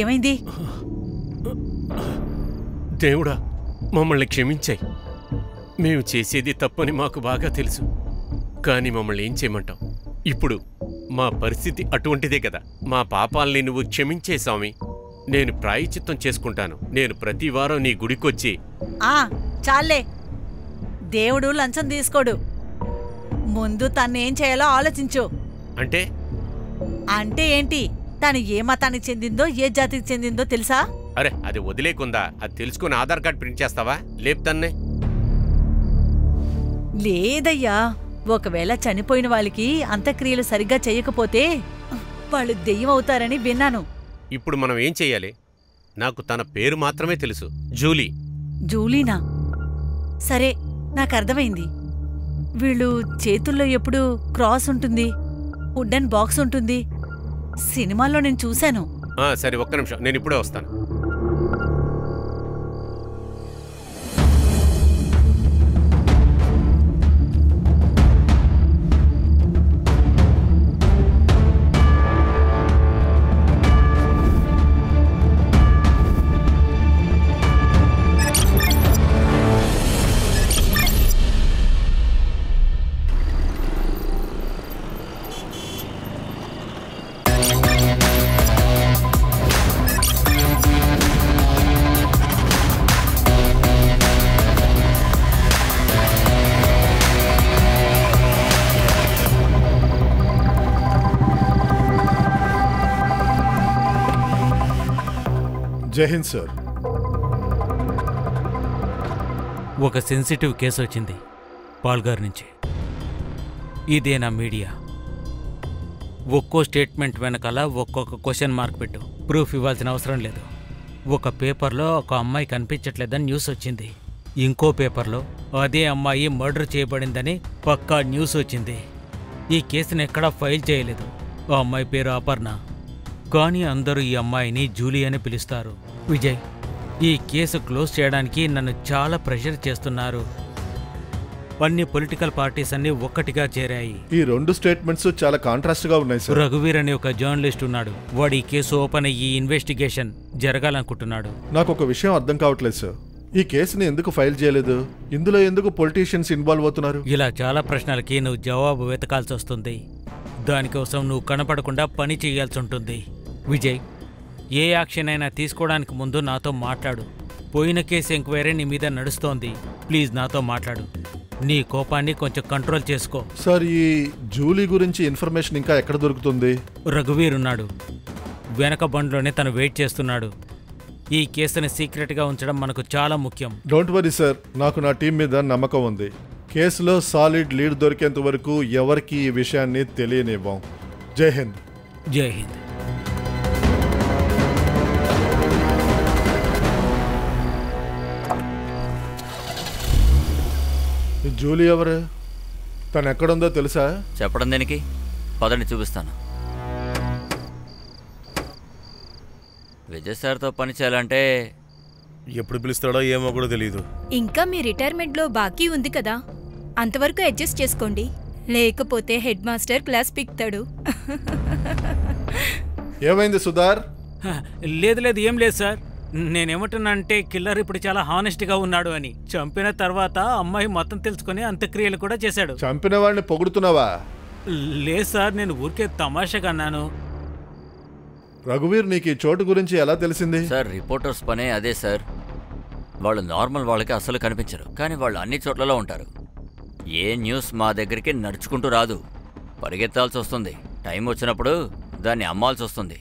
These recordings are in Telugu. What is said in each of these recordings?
ఏమైంది? దేవుడా, మమ్మల్ని క్షమించాయి. మేము చేసేది తప్పని మాకు బాగా తెలుసు. కానీ మమ్మల్ని ఏం చేయమంటావు? ఇప్పుడు మా పరిస్థితి అటువంటిదే కదా. మా పాపాల్ని నువ్వు క్షమించే స్వామి. నేను ప్రాయశ్చిత్తం చేసుకుంటాను. నేను ప్రతి వారం నీ గుడికొచ్చి చాలే, దేవుడు లంచం తీసుకోడు. ముందు తన్నేం చేయాలో ఆలోచించు. అంటే ఏంటి? తను ఏ మతానికి చెందిందో ఏ జాతికి చెందిందో తెలుసా? అరే, అది వదిలేకుందా? అది తెలుసుకుని ఆధార్ కార్డు ప్రింట్ చేస్తావా? లేపుతాన్నే. లేదయ్యా, ఒకవేళ చనిపోయిన వాళ్ళకి అంత్యక్రియలు సరిగ్గా చెయ్యకపోతే వాళ్ళు దెయ్యం అవుతారని విన్నాను. ఇప్పుడు మనం ఏం చెయ్యాలి? నాకు తన పేరు మాత్రమే తెలుసు, జూలీ. జూలీనా? సరే, నాకర్థమైంది. వీళ్ళు చేతుల్లో ఎప్పుడు క్రాస్ ఉంటుంది, వుడెన్ బాక్స్ ఉంటుంది. సినిమాల్లో నేను చూశాను. సరే, ఒక్క నిమిషం, నేను ఇప్పుడే వస్తాను. జై హింద్ సార్. ఒక సెన్సిటివ్ కేసు వచ్చింది పాల్గార్ నుంచి. ఇదేనా మీడియా? ఒక్కో స్టేట్మెంట్ వెనకాల ఒక్కొక్క క్వశ్చన్ మార్క్ పెట్టు. ప్రూఫ్ ఇవ్వాల్సిన అవసరం లేదు. ఒక పేపర్లో ఒక అమ్మాయి కనిపించట్లేదని న్యూస్ వచ్చింది. ఇంకో పేపర్లో అదే అమ్మాయి మర్డర్ చేయబడిందని పక్కా న్యూస్ వచ్చింది. ఈ కేసుని ఎక్కడా ఫైల్ చేయలేదు. ఆ అమ్మాయి పేరు అపర్ణ. కానీ అందరూ ఈ అమ్మాయిని జూలీ అని పిలుస్తారు. విజయ్, ఈ కేసు క్లోజ్ చేయడానికి నన్ను చాలా ప్రెషర్ చేస్తున్నారు. అన్ని పొలిటికల్ పార్టీస్ అన్ని ఒక్కటిగా చేరాయి. ఈ రెండు స్టేట్మెంట్స్ చాలా కాంట్రాస్ట్ గా ఉన్నాయి సార్. రఘువీర్ అనే ఒక జర్నలిస్ట్ ఉన్నాడు. వాడు ఈ కేసు ఓపెన్ అయ్యి ఇన్వెస్టిగేషన్ జరగాలనుకుంటున్నాడు. నాకు ఒక విషయం అర్థం కావట్లేదు సార్. ఈ కేసుని ఎందుకు ఫైల్ చేయలేదు? ఇందులో ఎందుకు పొలిటీషియన్స్ ఇన్వాల్వ్ అవుతున్నారు? ఇలా చాలా ప్రశ్నలకి నువ్వు జవాబు వెతకాల్సి వస్తుంది. దానికోసం నువ్వు కనపడకుండా పని చేయాల్సి ఉంటుంది. విజయ్, ఏ యాక్షన్ అయినా తీసుకోవడానికి ముందు నాతో మాట్లాడు. పోయిన కేసు ఎంక్వైరీ నీ మీద నడుస్తోంది. ప్లీజ్ నాతో మాట్లాడు. నీ కోపాన్ని కొంచెం కంట్రోల్ చేసుకో. సార్, ఈ జూలీ గురించి ఇన్ఫర్మేషన్ ఇంకా ఎక్కడ దొరుకుతుంది? రఘువీర్ ఉన్నాడు. వెనక బండ్లోనే తను వెయిట్ చేస్తున్నాడు. ఈ కేసుని సీక్రెట్గా ఉంచడం మనకు చాలా ముఖ్యం. డోంట్ వరీ సార్, నాకు నా టీం మీద నమ్మకం ఉంది. కేసులో సాలిడ్ లీడ్ దొరికేంత వరకు ఎవరికి ఈ విషయాన్ని తెలియనివ్వం. జై హింద్. జై హింద్. జూలీ ఎవరు? తను ఎక్కడుందో తెలుసా? చెప్పడం దేనికి? పదండి చూపిస్తాను. విజయ్ సార్తో పని చేయాలంటే ఎప్పుడు పిలుస్తాడో ఏమో కూడా తెలియదు. ఇంకా మీ రిటైర్మెంట్లో బాకీ ఉంది కదా, అంతవరకు అడ్జస్ట్ చేసుకోండి. లేకపోతే హెడ్ మాస్టర్ క్లాస్ పిక్తాడు. ఏమైంది సుధార్? లేదు లేదు, ఏం లేదు సార్. నేనేమంటున్నా అంటే కిల్లర్ ఇప్పుడు చాలా హానెస్ట్గా ఉన్నాడు అని. చంపిన తర్వాత అమ్మాయి మొత్తం తెలుసుకుని అంత్యక్రియలు కూడా చేశాడు. చంపిన వాడిని పొగుడుతున్నావా? లేదు సార్, నేను ఊరికే తమాషాగా అన్నాను. రఘువీర్, నీకు ఈ చోటు గురించి ఎలా తెలిసింది? సార్, రిపోర్టర్స్ పనే అదే సార్. వాళ్ళు నార్మల్ వాళ్ళకి అసలు కనిపించరు, కానీ వాళ్ళు అన్ని చోట్లలో ఉంటారు. ఏ న్యూస్ మా దగ్గరికి నడుచుకుంటూ రాదు, పరిగెత్తాల్సి వస్తుంది. టైం వచ్చినప్పుడు దాన్ని అమ్మాల్సి వస్తుంది.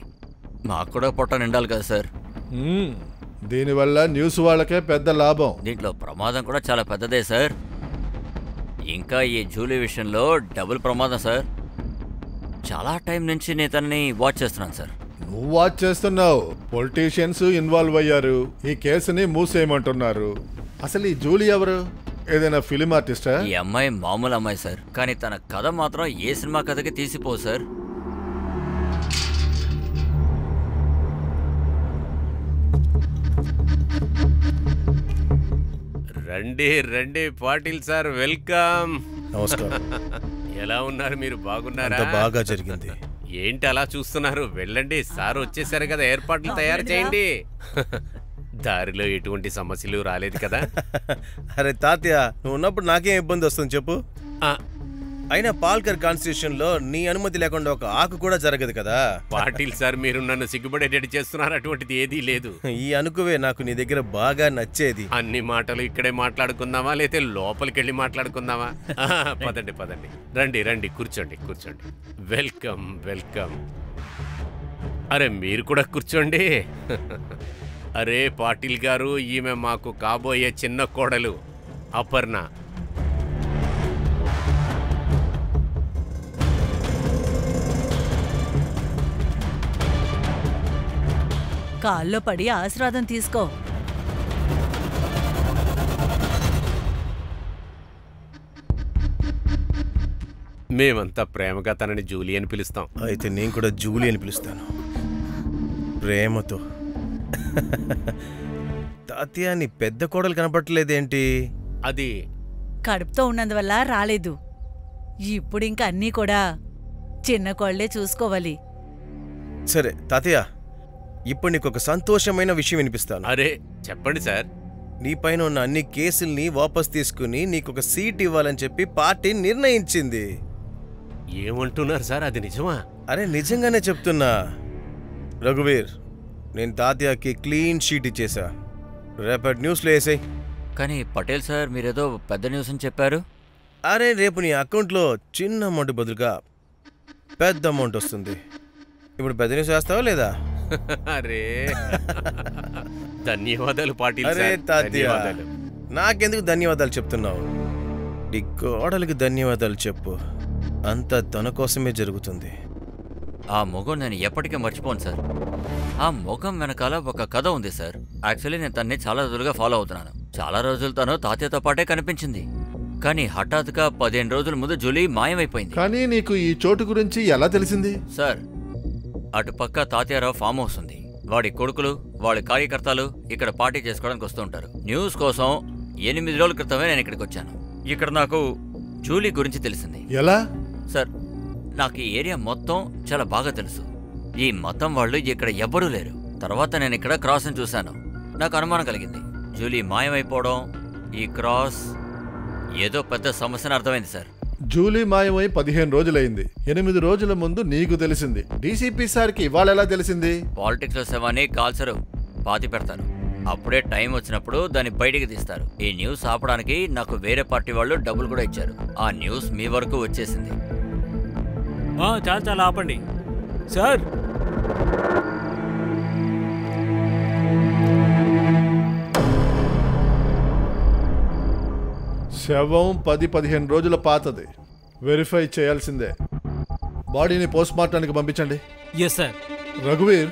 మాకు కూడా పొట్ట నిండాలి కదా సార్. దీనివల్ల న్యూస్ వాళ్ళకే పెద్ద లాభం. దీంట్లో ప్రమాదం కూడా చాలా పెద్దదే సార్. ఇంకా ఈ జూలీ విషయంలో డబుల్ ప్రమాదం సార్. చాలా టైం నుంచి నేను తనని వాచ్ చేస్తున్నాను సార్. నువ్వు వాచ్ చేస్తున్నావు, పొలిటీషియన్స్ ఇన్వాల్వ్ అయ్యారు, ఈ కేసుని మూసేయమంటున్నారు. అసలు ఈ జూలీ ఎవరు? ఏదైనా ఫిలిం ఆర్టిస్టా? ఈ అమ్మాయి మామూలు అమ్మాయి సార్, కానీ తన కథ మాత్రం ఏ సినిమా కథకి తీసిపోవు సార్. రండి రండి పాటిల్ సార్, వెల్కమ్. నమస్కారం. ఎలా ఉన్నారు మీరు? బాగున్నారా? బాగా జరిగింది. ఏంటి అలా చూస్తున్నారు? వెళ్ళండి, సార్ వచ్చేసారు కదా, ఏర్పాట్లు తయారు చేయండి. దారిలో ఎటువంటి సమస్యలు రాలేదు కదా? అరే తాతయ్య, నువ్వు ఉన్నప్పుడు నాకేం ఇబ్బంది వస్తుంది చెప్పు. అయినా పాల్కర్ కాన్స్టిట్యూషన్ లో నీ అనుమతి లేకుండా ఒక ఆకు కూడా జరగదు కదా. పాటిల్ సార్, మీరు నన్ను సిగ్గుపడేటట్టు చేస్తున్నారు. అటువంటిది ఏదీ లేదు. ఈ అనుకువే నాకు నీ దగ్గర బాగా నచ్చేది. అన్ని మాటలు ఇక్కడే మాట్లాడుకుందామా, లేతే లోపలికి వెళ్ళి మాట్లాడుకుందామా? పదండి పదండి, రండి రండి, కూర్చోండి కూర్చోండి. Welcome welcome. అరే మీరు కూడా కూర్చోండి. అరే పాటిల్ గారు, ఈమె మాకు కాబోయే చిన్న కోడలు అపర్ణ. కాల్లో పడి ఆశీర్వాదం తీసుకో. మేమంతా ప్రేమగా తనని జూలీ అని పిలుస్తాం. అయితే నేను కూడా జూలీ అని పిలుస్తాను, ప్రేమతో. తాతయ్య, నీ పెద్ద కోడలు కనపడలేదేంటి? అది కడుపుతో ఉన్నందువల్ల రాలేదు. ఇప్పుడు ఇంక అన్నీ కూడా చిన్న కోళ్లే చూసుకోవాలి. సరే తాతయ్య, ఇప్పుడు నీకు ఒక సంతోషమైన విషయం వినిపిస్తాను. అరే చెప్పండి సార్. నీ పైన ఉన్న అన్ని కేసుల్ని వాపస్ తీసుకుని నీకు ఒక సీట్ ఇవ్వాలని చెప్పి పార్టీ నిర్ణయించింది. ఏమంటున్నారు సార్, అది నిజమా? అరే నిజంగానే చెప్తున్నా రఘువీర్, నేను తాతయ్యకి క్లీన్ షీట్ ఇచ్చేసా. రేపటి న్యూస్లో వేసాయి. కానీ పటేల్ సార్, మీరేదో పెద్ద న్యూస్ అని చెప్పారు. అరే రేపు నీ అకౌంట్లో చిన్న అమౌంట్ బదులుగా పెద్ద అమౌంట్ వస్తుంది. ఇప్పుడు పెద్ద న్యూస్ వేస్తావా లేదా? అరే ధన్యవాదాలు పాటిల్ అరే సార్, తాతయ్య, ధన్యవాదాలు. నాకెందుకు ధన్యవాదాలు చెప్తున్నావు? నీ కోడలికి ధన్యవాదాలు చెప్పు. అంతా తన కోసమే జరుగుతుంది. ఆ మొగం నేను ఎప్పటికీ మర్చిపోను సార్. ఆ మొగం వెనకాల ఒక కథ ఉంది సార్. యాక్చువల్లీ నేను తన్ని చాలా రోజులుగా ఫాలో అవుతున్నాను. చాలా రోజులు తను తాతయ్యతో పాటే కనిపించింది. కానీ హఠాత్తుగా 15 రోజుల ముందు జూలీ మాయమైపోయింది. కానీ నీకు ఈ చోటు గురించి ఎలా తెలిసింది? సార్, అటుపక్క తాతయ్యరావు ఫామ్ హౌస్ ఉంది. వాడి కొడుకులు, వాళ్ళ కార్యకర్తలు ఇక్కడ పార్టీ చేసుకోవడానికి వస్తూ ఉంటారు. న్యూస్ కోసం 8 రోజుల క్రితమే నేను ఇక్కడికి వచ్చాను. ఇక్కడ నాకు జూలీ గురించి తెలిసింది. ఎలా? సార్, నాకు ఈ ఏరియా మొత్తం చాలా బాగా తెలుసు. ఈ మతం వాళ్ళు ఇక్కడ ఎవ్వరూ లేరు. తర్వాత నేను ఇక్కడ క్రాస్ని చూశాను. నాకు అనుమానం కలిగింది. జూలీ మాయమైపోవడం, ఈ క్రాస్ ఏదో పెద్ద సమస్యని అర్థమైంది సార్. జూలీ మాయమై 15 రోజులైంది. 8 రోజుల ముందు నీకు తెలిసింది. డీసీపీ సార్కి ఇవాళ ఎలా తెలిసింది? పాలిటిక్స్లో శవాన్ని కాల్చరు, పాతి పెడతారు. అప్పుడే టైం వచ్చినప్పుడు దాన్ని బయటికి తీస్తారు. ఈ న్యూస్ ఆపడానికి నాకు వేరే పార్టీ వాళ్ళు డబ్బులు కూడా ఇచ్చారు. ఆ న్యూస్ మీ వరకు వచ్చేసింది. చాలా చాలా ఆపండి సార్. శవం 10-15 రోజుల పాతది. వెరిఫై చేయాల్సిందే. బాడీని పోస్ట్ మార్టానికి పంపించండి. Yes sir. రఘువీర్,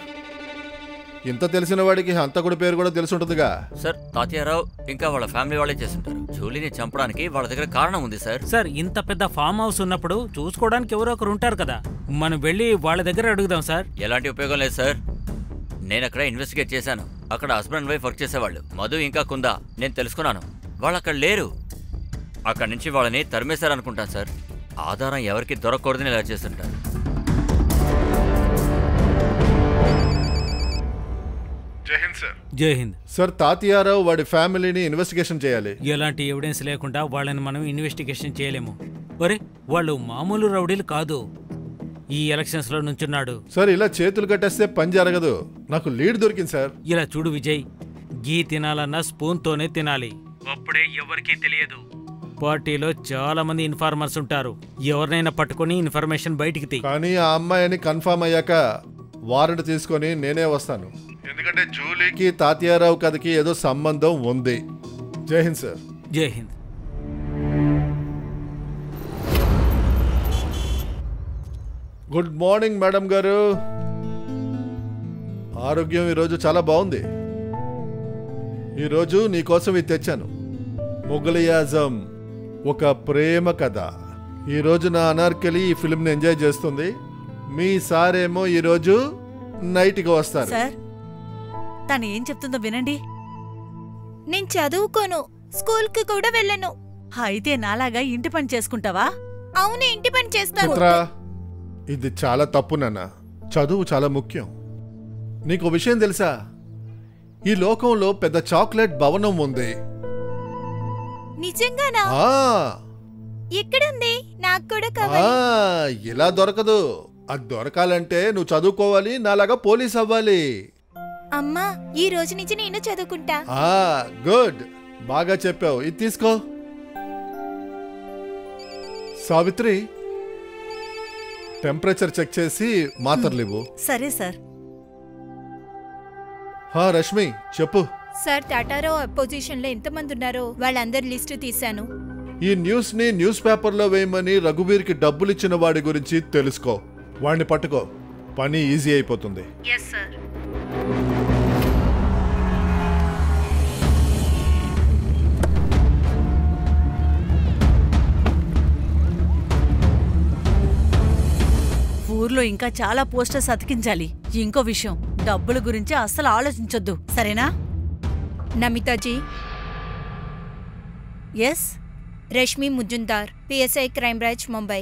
ఇంత తెలిసిన వాడికి హంతకుడి పేరు కూడా తెలుసుంటుందిగా. సార్, తాతయ్యరావు ఇంకా వాళ్ళ ఫ్యామిలీ వాళ్ళే చేస్తుంటారు. జూలీని చంపడానికి వాళ్ళ దగ్గర కారణం ఉంది సార్. సార్, ఇంత పెద్ద ఫామ్ హౌస్ ఉన్నప్పుడు చూసుకోవడానికి ఎవరో ఒకరు ఉంటారు కదా, మనం వెళ్ళి వాళ్ళ దగ్గర అడుగుదాం సార్. ఎలాంటి ఉపయోగం లేదు సార్. నేను అక్కడ ఇన్వెస్టిగేట్ చేశాను. అక్కడ హస్బెండ్ అండ్ వైఫ్ వర్క్ చేసేవాళ్ళు, మధు ఇంకా కుందా. నేను తెలుసుకున్నాను, వాళ్ళు అక్కడ లేరు. అక్కడి నుంచి వాళ్ళని తరిమేశారనుకుంటాను సార్. ఆధారం ఎవరికి దొరకకూడదని ఇలా చేస్తుంటారు. జై హింద్ సార్. జై హింద్ సార్, తాతయ్యరావు వాడి ఫ్యామిలీని ఇన్వెస్టిగేషన్ చేయాలి. ఎలాంటి ఎవిడెన్స్ లేకుండా వాళ్ళని మనం ఇన్వెస్టిగేషన్ చేయలేము. ఒరే, వాళ్ళు మామూలు రౌడీలు కాదు. ఈ ఎలక్షన్స్ లో నుంచున్నాడు. సార్, ఇలా చేతులు కట్టేస్తే పని జరగదు. నాకు లీడ్ దొరికింది సార్. ఇలా చూడు విజయ్, గీ తినాలన్నా స్పూన్ తోనే తినాలి. అప్పుడే ఎవరికీ తెలియదు. పార్టీలో చాలా మంది ఇన్ఫార్మర్స్ ఉంటారు. ఎవరినైనా పట్టుకుని ఇన్ఫర్మేషన్ బయటికి తీ. కానీ ఆ అమ్మాయిని కన్ఫర్మ్ అయ్యాక వారెంట్ తీసుకొని నేనే వస్తాను. ఎందుకంటే జూలీకి తాతయ్యరావు కథకి ఏదో సంబంధం ఉంది. జై హింద్ సార్. జై హింద్. గుడ్ మార్నింగ్ మేడం గారు. ఆరోగ్యం ఈరోజు చాలా బాగుంది. ఈరోజు నీకోసం ఇది తెచ్చాను. మొఘలియాజం, ఒక ప్రేమ కథ. ఈరోజు నా అనార్కలి ఈ ఫిల్మ్ని ఎంజాయ్ చేస్తుంది. మీ సారేమో ఈరోజు నైట్కి వస్తారు. సార్, తను ఏం చెప్తుందో వినండి. నేను చదువుకోను, స్కూల్కి కూడా వెళ్ళను. అయితే నాలాగా ఇంటి పని చేసుకుంటావా? అవును, ఇంటి పని చేస్తాను. చిత్ర, ఇది చాలా తప్పు నాన్న. చదువు చాలా ముఖ్యం. నీకు విషయం తెలుసా, ఈ లోకంలో పెద్ద చాక్లెట్ భవనం ఉంది. నిజంగానా? ఆ, ఎక్కడుంది? నాకు కూడా ఆ, కావాలి. ఇలా దొరకదు. అది దొరకాలంటే నువ్వు చదువుకోవాలి, నాలాగా పోలీస్ అవ్వాలి. అమ్మా, ఈ రోజు నుంచి నేను చదువుకుంటా. ఆ, గుడ్, బాగా చెప్పావు. ఇది తీసుకో. సావిత్రి, టెంపరేచర్ చెక్ చేసి మాత్రలు ఇవ్వు. సరే సార్. రష్మి చెప్పు. సార్, టాటారావు అపోజిషన్ లో ఎంతమంది ఉన్నారో వాళ్ళందరి లిస్టు తీశాను. ఈ న్యూస్ ని న్యూస్ పేపర్లో వేయమని రఘువీర్కి డబ్బులిచ్చిన వాడి గురించి తెలుసుకో. వాడిని పట్టుకో, పని ఈజీ అయిపోతుంది. Yes sir. ఊర్లో ఇంకా చాలా పోస్టర్స్ అతికించాలి. ఇంకో విషయం, డబ్బుల గురించి అస్సలు ఆలోచించొద్దు, సరేనా? Namitaji. Yes. Rashmi Mujumdar, PSI crime branch, Mumbai.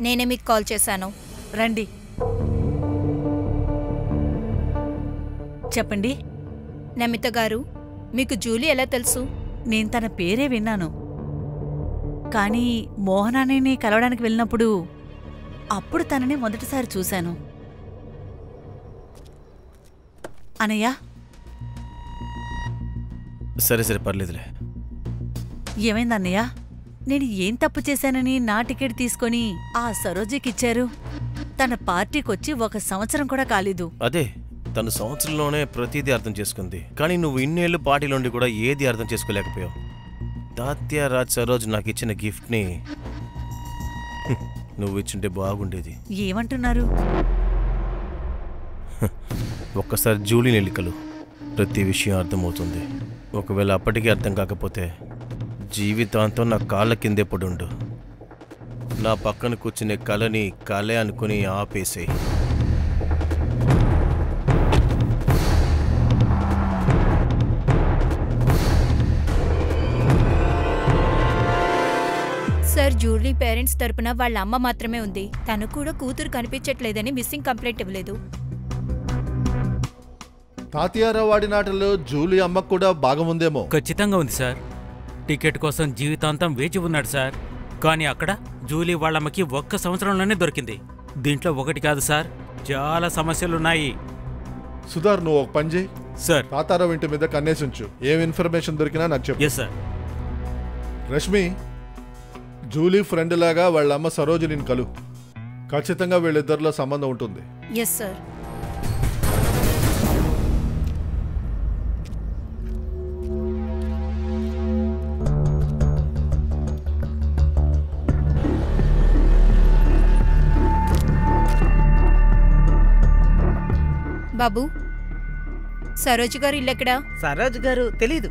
నేనే మీకు కాల్ చేశాను. రండి. చెప్పండి. నమిత గారు, మీకు జూలీ ఎలా తెలుసు? నేను తన పేరే విన్నాను, కానీ మోహనాని కలవడానికి వెళ్ళినప్పుడు అప్పుడు తనని మొదటిసారి చూశాను. అనయ్య. సరే సరే, పర్లేదులే. ఏమైంది అన్నయ్య? నేను ఏం తప్పు చేశానని నా టికెట్ తీసుకొని ఆ సరోజికిచ్చారు? తన పార్టీకొచ్చి 1 సంవత్సరం కూడా కాలేదు. అదే, తను సంవత్సరంలోనే ప్రతిదీ అర్థం చేసుకుంది. కానీ నువ్వు ఇన్నేళ్ళు పార్టీలోండి కూడా ఏది అర్థం చేసుకోలేకపోయావు. తాత్యారాజ్ సరోజ్ నాకు ఇచ్చిన గిఫ్ట్ని నువ్వు ఇచ్చుంటే బాగుండేది. ఏమంటున్నారు? ఒక్కసారి జూలీని ఎల్లికలు, ప్రతి విషయం అర్థమవుతుంది. ఒకవేళ అప్పటికీ అర్థం కాకపోతే జీవితాంతం నా కాళ్ళ కిందే పడుండు. నా పక్కన కూర్చునే కళని కళే అనుకుని ఆపేసేయి. సార్, జూలీ పేరెంట్స్ తరపున వాళ్ళ అమ్మ మాత్రమే ఉంది. తను కూడా కూతురు కనిపించట్లేదని మిస్సింగ్ కంప్లైంట్ ఇవ్వలేదు. తాతయ్యారావు వాడి నాటలో జూలీ అమ్మకు కూడా భాగం ఉందేమో. ఖచ్చితంగా ఉంది సార్. టికెట్ కోసం జీవితాంతం వేచి ఉన్నాడు సార్. కానీ అక్కడ జూలీ వాళ్ళమ్మకి 1 సంవత్సరంలోనే దొరికింది. దీంట్లో ఒకటి కాదు సార్, చాలా సమస్యలున్నాయి. సుధార్, నువ్వు ఒక పని చేయి సార్. తాతారావు ఇంటి మీద కన్నేసుంచు. ఏం ఇన్ఫర్మేషన్ దొరికినా నాకు చెప్పు. Yes sir. Rashmi, Julie friend లాగా వాళ్ళ అమ్మ సరోజిని కలు. ఖచ్చితంగా వీళ్ళిద్దరిలో సంబంధం ఉంటుంది. Yes sir. బాబు, సరోజ్ గారు ఇల్లెక్కడా? సరోజ్ గారు తెలీదు.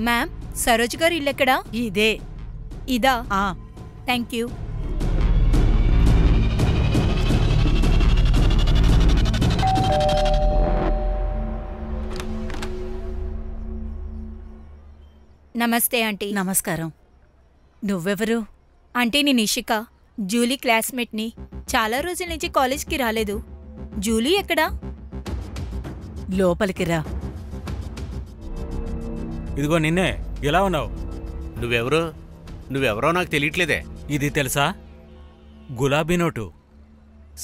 మ్యామ్, సరోజ్ గారు ఇల్లెక్కడా? ఇదే. ఇదా? ఆ, థ్యాంక్ యూ. నమస్తే ఆంటీ. నమస్కారం. నువ్వెవరు? ఆంటీ, నేను ఇషిక, జూలీ క్లాస్మేట్ని. చాలా రోజుల నుంచి కాలేజ్కి రాలేదు. జూలీ ఎక్కడా? లోపలికి రా. ఇదిగో నిన్నే. ఎలా ఉన్నావు? నువ్వెవరో నాకు తెలియట్లేదే. ఇది తెలుసా? గులాబీ నోటు.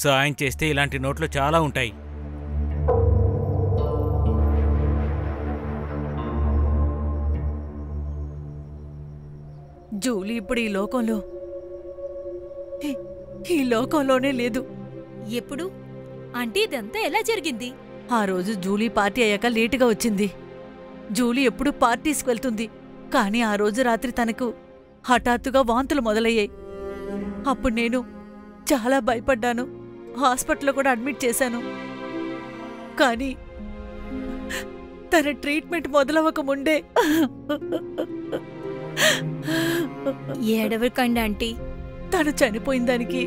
సాయం చేస్తే ఇలాంటి నోట్లు చాలా ఉంటాయి. జూలీ ఇప్పుడు ఈ లోకంలోనే లేదు. ఎప్పుడు? ఆంటీ, ఇదంతా ఎలా జరిగింది? ఆ రోజు జూలీ పార్టీ అయ్యాక లేటుగా వచ్చింది. జూలీ ఎప్పుడూ పార్టీస్కి వెళ్తుంది, కానీ ఆ రోజు రాత్రి తనకు హఠాత్తుగా వాంతులు మొదలయ్యాయి. అప్పుడు నేను చాలా భయపడ్డాను. హాస్పిటల్లో కూడా అడ్మిట్ చేశాను. కానీ తన ట్రీట్మెంట్ మొదలవ్వక ముందే ఏడవకండి ఆంటీ. తను చనిపోయిన దానికి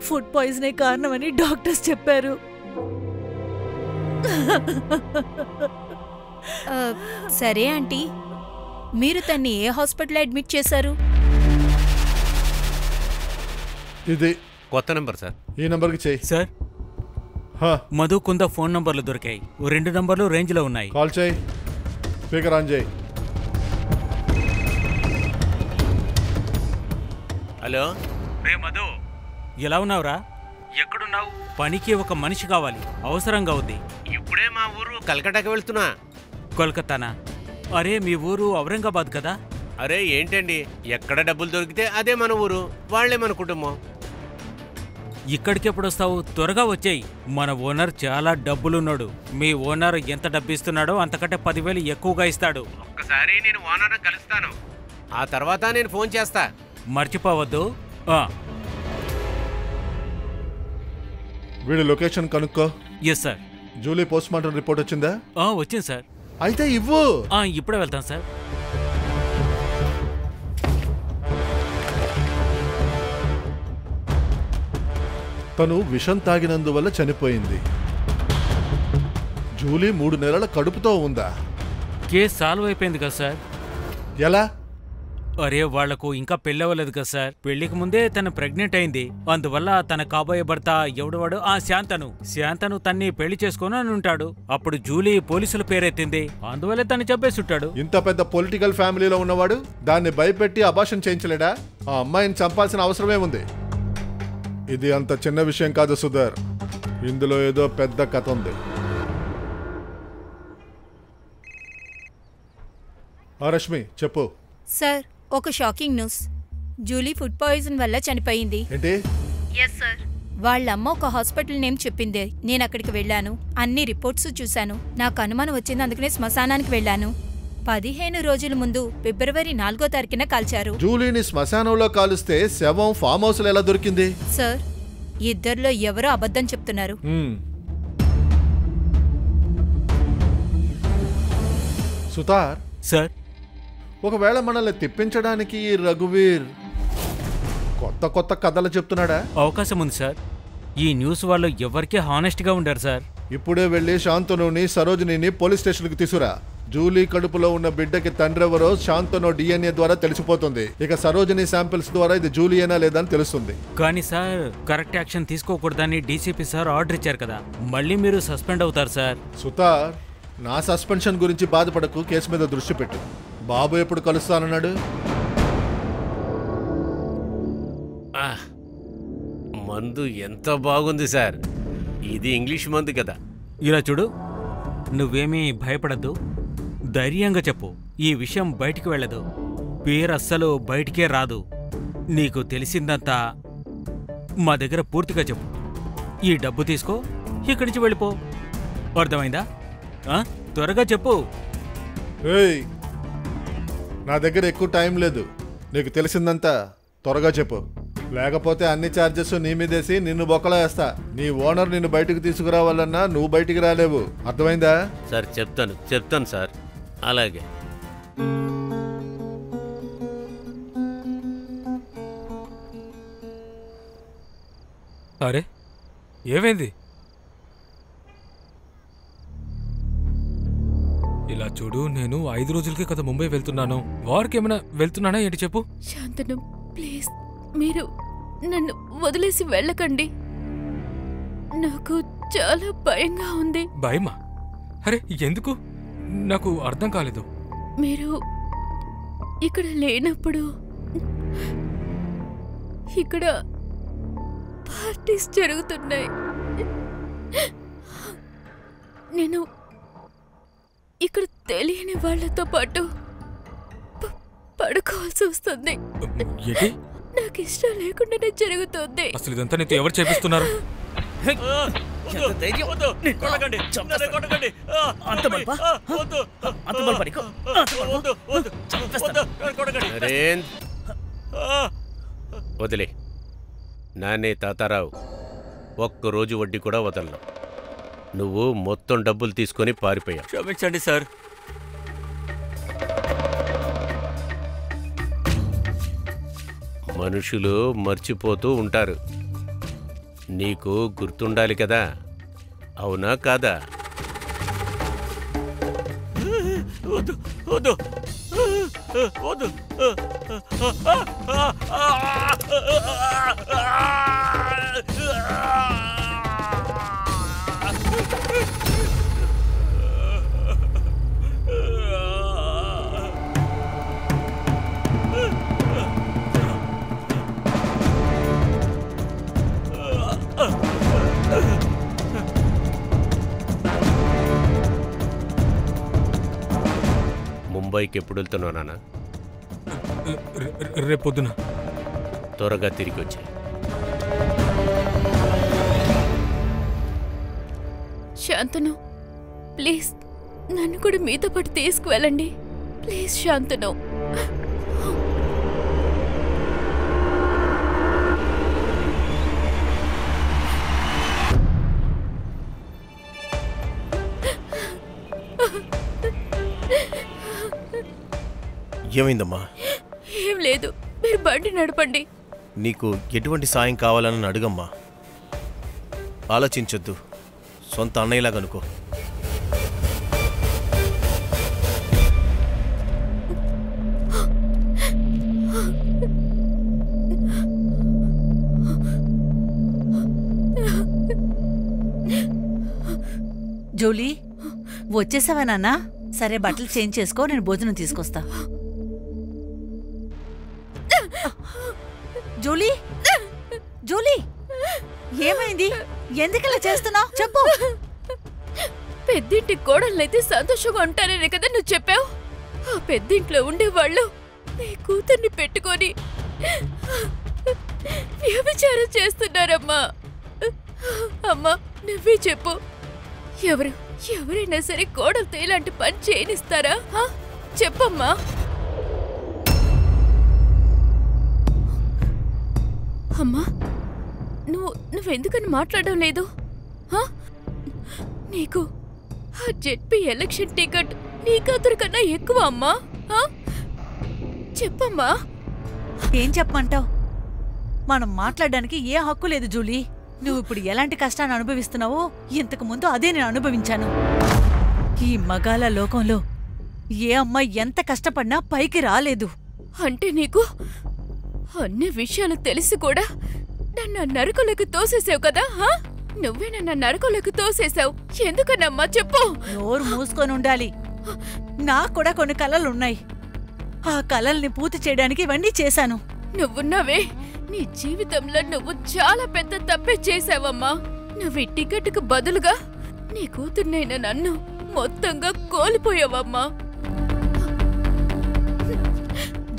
ఫుడ్ పాయిజనే కారణమని డాక్టర్స్ చెప్పారు. సరే ఆంటీ, మీరు తన్ని ఏ హాస్పిటల్ అడ్మిట్ చేశారు? ఇది కొత్త నెంబర్ సార్. ఈ నంబర్కి చెయ్యి. సార్, మధు కుంద ఫోన్ నంబర్లు దొరికాయి. 2 నంబర్లు రేంజ్లో ఉన్నాయి. కాల్ చేయి, స్పీకర్ ఆన్ చేయి. హలో రే మధు, ఎలా ఉన్నావురా? ఎక్కడున్నావు? పనికి ఒక మనిషి కావాలి, అవసరంగా ఉంది. ఇప్పుడే మా ఊరు కలకటాకి వెళ్తున్నా. కోల్కతానా? అరే మీ ఊరు ఔరంగాబాద్ కదా? అరే ఏంటండి, ఎక్కడ డబ్బులు దొరికితే అదే మన ఊరు, వాళ్లే మన కుటుంబం. ఇక్కడికి ఎప్పుడు వస్తావు? త్వరగా వచ్చేయి. మన ఓనర్ చాలా డబ్బులున్నాడు. మీ ఓనర్ ఎంత డబ్బు ఇస్తున్నాడో అంతకంటే 10,000 ఎక్కువగా ఇస్తాడు. ఒక్కసారి నేను ఓనర్ని కలుస్తాను, ఆ తర్వాత నేను ఫోన్ చేస్తా. మర్చిపోవద్దు. వీడి లొకేషన్ కనుక్కో. Yes sir. Julie post mortem report వచ్చిందా? వచ్చింది సార్. అయితే ఇవ్వు. ఇప్పుడే వెళ్తాను సార్. తను విషం తాగినందువల్ల చనిపోయింది. జూలీ 3 నెలల కడుపుతో ఉందా? కేసు సాల్వ్ అయిపోయింది కదా సార్. ఎలా? అరే వాళ్లకు ఇంకా పెళ్ళవలేదు కదా సార్. పెళ్లికి ముందే తను ప్రెగ్నెంట్ అయింది. అందువల్ల తన కాబోయే భర్త ఎవడవాడు శాంతను తన్ని పెళ్లి చేసుకుని అని ఉంటాడు. అప్పుడు జూలీ పోలీసుల పేరెత్తింది, అందువల్ల తను చంపేసుంటాడు. ఇంత పెద్ద పొలిటికల్ ఫ్యామిలీలో ఉన్నవాడు దాన్ని భయపెట్టి అబార్షన్ చేయించలేడా? ఆ అమ్మాయిని చంపాల్సిన అవసరమే ఉంది. ఇది అంత చిన్న విషయం కాదు సుధర్, ఇందులో ఏదో పెద్ద కథ ఉంది. రష్మి చెప్పు. సార్, ఒక shocking news. Julie food poison వల్ల చనిపోయింది. ఏంటి? Yes sir. వాళ్ళమ్మ ఒక హాస్పిటల్ నేమ్ చెప్పింది. నేను అక్కడికి వెళ్ళాను, అన్ని రిపోర్ట్స్ చూశాను. నాకు అనుమానం వచ్చింది, అందుకనే శ్మశానానికి వెళ్ళాను. 15 రోజుల ముందు ఫిబ్రవరి 4వ తారీఖున కాల్చారు. జూలీని శ్మశానంలో కాలుస్తే శవం ఫామ్ హౌస్ లో ఎలా దొరికింది? సార్, ఇద్దరిలో ఎవరో అబద్ధం చెప్తున్నారు. సుతార్ సార్, ఒకవేళ మనల్ని తిప్పించడానికి ఈ రఘువీర్ కొత్త కొత్త కథలు చెప్తున్నాడా? అవకాశం ఉంది సార్. ఈ న్యూస్ వాళ్ళు ఎవరికీ హానెస్ట్గా ఉండారు సార్. ఇప్పుడే వెళ్ళి శాంతనుని సరోజిని పోలీస్ స్టేషన్కి తీసుకురా. జూలీ కడుపులో ఉన్న బిడ్డకి తండ్రెవరో శాంతను DNA ద్వారా తెలిసిపోతుంది. ఇక సరోజిని శాంపిల్స్ ద్వారా ఇది జూలియేనా లేదా అని తెలుస్తుంది. కానీ సార్, కరెక్ట్ యాక్షన్ తీసుకోకూడదని డీసీపీ సార్ ఆర్డర్ ఇచ్చారు కదా, మళ్ళీ మీరు సస్పెండ్ అవుతారు సార్. సుతార్, నా సస్పెన్షన్ గురించి బాధపడకు, కేసు మీద దృష్టి పెట్టు. బాబు ఎప్పుడు కలుస్తానన్నాడు? మందు ఎంత బాగుంది సార్. ఇది ఇంగ్లీష్ మందు కదా. ఇలా చూడు, నువ్వేమీ భయపడద్దు, ధైర్యంగా చెప్పు. ఈ విషయం బయటికి వెళ్ళదు, పేరు అస్సలు బయటికే రాదు. నీకు తెలిసిందంతా మా దగ్గర పూర్తిగా చెప్పు. ఈ డబ్బు తీసుకో, ఇక్కడి నుంచి వెళ్ళిపో. అర్థమైందా? త్వరగా చెప్పు. ఏయ్, నా దగ్గర ఎక్కువ టైం లేదు. నీకు తెలిసిందంతా త్వరగా చెప్పు, లేకపోతే అన్ని ఛార్జెస్ నీ మీదేసి నిన్ను బొక్కలో వేస్తా. నీ ఓనర్ నిన్ను బయటకు తీసుకురావాలన్నా నువ్వు బయటికి రాలేవు. అర్థమైందా? సార్ చెప్తాను సార్. అలాగే. అరే ఏమైంది? ఇలా చూడు, నేను 5 రోజులకే కదా ముంబై వెళ్తున్నాను. వారికి ఏమైనా వెళ్తున్నానా ఏంటి చెప్పు. శాంతను, ప్లీజ్ మీరు నన్ను వదిలేసి వెళ్ళకండి. నాకు చాలా భయంగా ఉంది. భయమా? అరే ఎందుకు? నాకు అర్థం కాలేదు. మీరు ఇక్కడ లేనప్పుడు ఇక్కడ పార్టీస్ జరుగుతున్నాయి. నేను ఇక్కడ తెలియని వాళ్ళతో పాటు పడుకోవాల్సి వస్తుంది. ఏంటి? నాకు ఇష్టం లేకుండానే జరుగుతుంది. అసలు ఇదంతా నీతో ఎవరు చేపిస్తున్నారు? వదిలే. నానే తాతారావు, ఒక్కరోజు వడ్డీ కూడా వదలను. నువ్వు మొత్తం డబ్బులు తీసుకొని పారిపోయావు. క్షమించండి సార్. మనుషులు మర్చిపోతూ ఉంటారు. నీకు గుర్తుండాలి కదా, అవునా కాదా? వద్దు వద్దు వద్దు. ముంబైకి ఎప్పుడు వెళ్తున్నావు నాన్న? రేపొద్దున. త్వరగా తిరిగి వచ్చాయి. శాంతను, ప్లీజ్ నన్ను కూడా మీతో పాటు తీసుకువెళ్ళండి. ప్లీజ్ శాంతను. ఏమైందమ్మా? ఏం లేదు, మీరు బండి నడపండి. నీకు ఎటువంటి సాయం కావాలని అడుగమ్మా. ఆలోచించొద్దు, సొంత అన్నయ్యలాగా అనుకో. జూలీ, వచ్చేసావా నాన్న? సరే, బట్టలు చేంజ్ చేసుకో, నేను భోజనం తీసుకొస్తా. జూలీ, జూలీ, ఏమైంది? ఎందుకలా చేస్తున్నావు? చెప్పు. పెద్దింటి కోడళ్ళైతే సంతోషంగా ఉంటాననే కదా నువ్వు చెప్పావు. ఆ పెద్దింట్లో ఉండేవాళ్ళు నీ కూతుర్ని పెట్టుకొని వ్యభిచారం చేస్తున్నారమ్మా. అమ్మా, నువ్వే చెప్పు. ఎవరైనా సరే కోడలతో ఇలాంటి పని చేయనిస్తారా? చెప్పమ్మా. అమ్మా, నువ్వెందుకని మాట్లాడడం లేదు? నీకు ఆ జెడ్పీ ఎలక్షన్ టికెట్ నీ కూతురు కన్నా ఎక్కువ అమ్మా. చెప్పమ్మా. ఏం చెప్పమంటావు? మనం మాట్లాడడానికి ఏ హక్కు లేదు జూలీ. నువ్వు ఇప్పుడు ఎలాంటి కష్టాన్ని అనుభవిస్తున్నావో ఇంతకు ముందు అదే నేను అనుభవించాను. ఈ మగాల లోకంలో ఏ అమ్మాయి ఎంత కష్టపడినా పైకి రాలేదు. అంటే నీకు అన్ని విషయాలు తెలిసి కూడా నన్ను నరకలోకి తోసేసావు కదా? నువ్వే నన్ను నరకలోకి తోసేసావు. ఎందుకనమ్మా చెప్పు. నోరు మూసుకొని ఉండాలి. నాకు కూడా కొన్ని కలలున్నాయి. ఆ కలల్ని పూర్తి చేయడానికి ఇవన్నీ చేశాను. నువ్వున్నావే, నీ జీవితంలో నువ్వు చాలా పెద్ద తప్పే చేశావమ్మా. నువ్వు ఈ టికెట్కు బదులుగా నీ కూతుర్నైనా నన్ను మొత్తంగా కోల్పోయావమ్మా.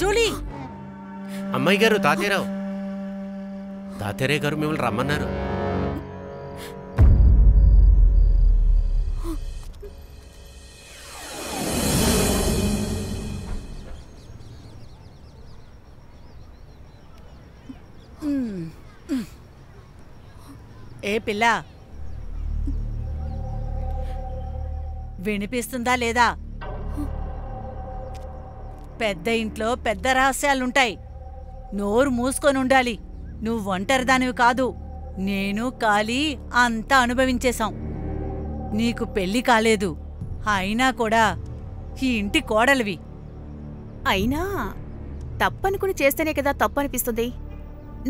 జూలీ. అమ్మాయి గారు, తాతయ్యరావు. తాతయ్య గారు మిమ్మల్ని రమ్మన్నారు. ఏ పిల్ల, వినిపిస్తుందా లేదా? పెద్ద ఇంట్లో పెద్ద రహస్యాలుంటాయి. నోరు మూసుకొని ఉండాలి. నువ్వు ఒంటరిదానివి కాదు. నేను కాలి అంతా అనుభవించేశాం. నీకు పెళ్లి కాలేదు, అయినా కూడా ఈ ఇంటి కోడలివి. అయినా తప్పనుకుని చేస్తేనే కదా తప్పనిపిస్తుంది.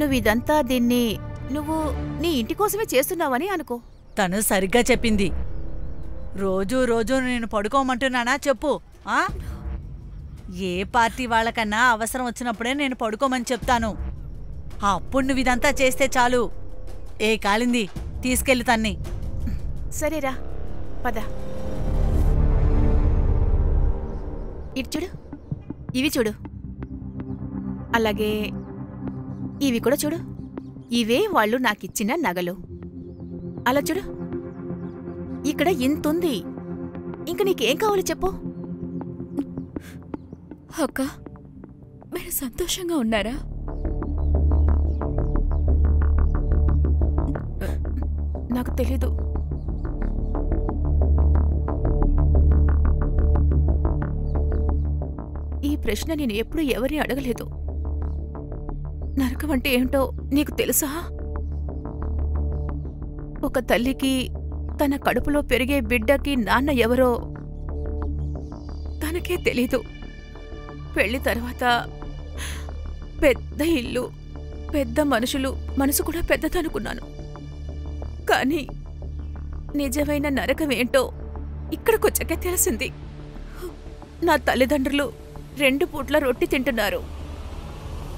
నువ్విదంతా నువ్వు నీ ఇంటి కోసమే చేస్తున్నావని అనుకో. తను సరిగ్గా చెప్పింది. రోజూ రోజూ నేను పడుకోమంటున్నానా చెప్పు? ఏ పార్టీ వాళ్ళకన్నా అవసరం వచ్చినప్పుడే నేను పడుకోమని చెప్తాను. అప్పుడు నువ్వు ఇదంతా చేస్తే చాలు. ఏ కాలింది, తీసుకెళ్ళి తన్ని. సరేరా, పద. ఇటు చూడు, ఇవి చూడు, అలాగే ఇవి కూడా చూడు. ఇవే వాళ్ళు నాకిచ్చిన నగలు. అలా చూడు, ఇక్కడ ఇంతుంది. ఇంక నీకేం కావాలి చెప్పు. అక్క, మీరు సంతోషంగా ఉన్నారా? నాకు తెలీదు. ఈ ప్రశ్న నేను ఎప్పుడూ ఎవరిని అడగలేదు. నరకం అంటే ఏంటో నీకు తెలుసా? ఒక తల్లికి తన కడుపులో పెరిగే బిడ్డకి నాన్న ఎవరో తనకే తెలీదు. పెళ్లి తర్వాత పెద్ద ఇల్లు, పెద్ద మనుషులు, మనసు కూడా పెద్దదనుకున్నాను. కానీ నిజమైన నరకమేంటో ఇక్కడికొచ్చాకే తెలిసింది. నా తల్లిదండ్రులు 2 పూట్ల రొట్టి తింటున్నారు.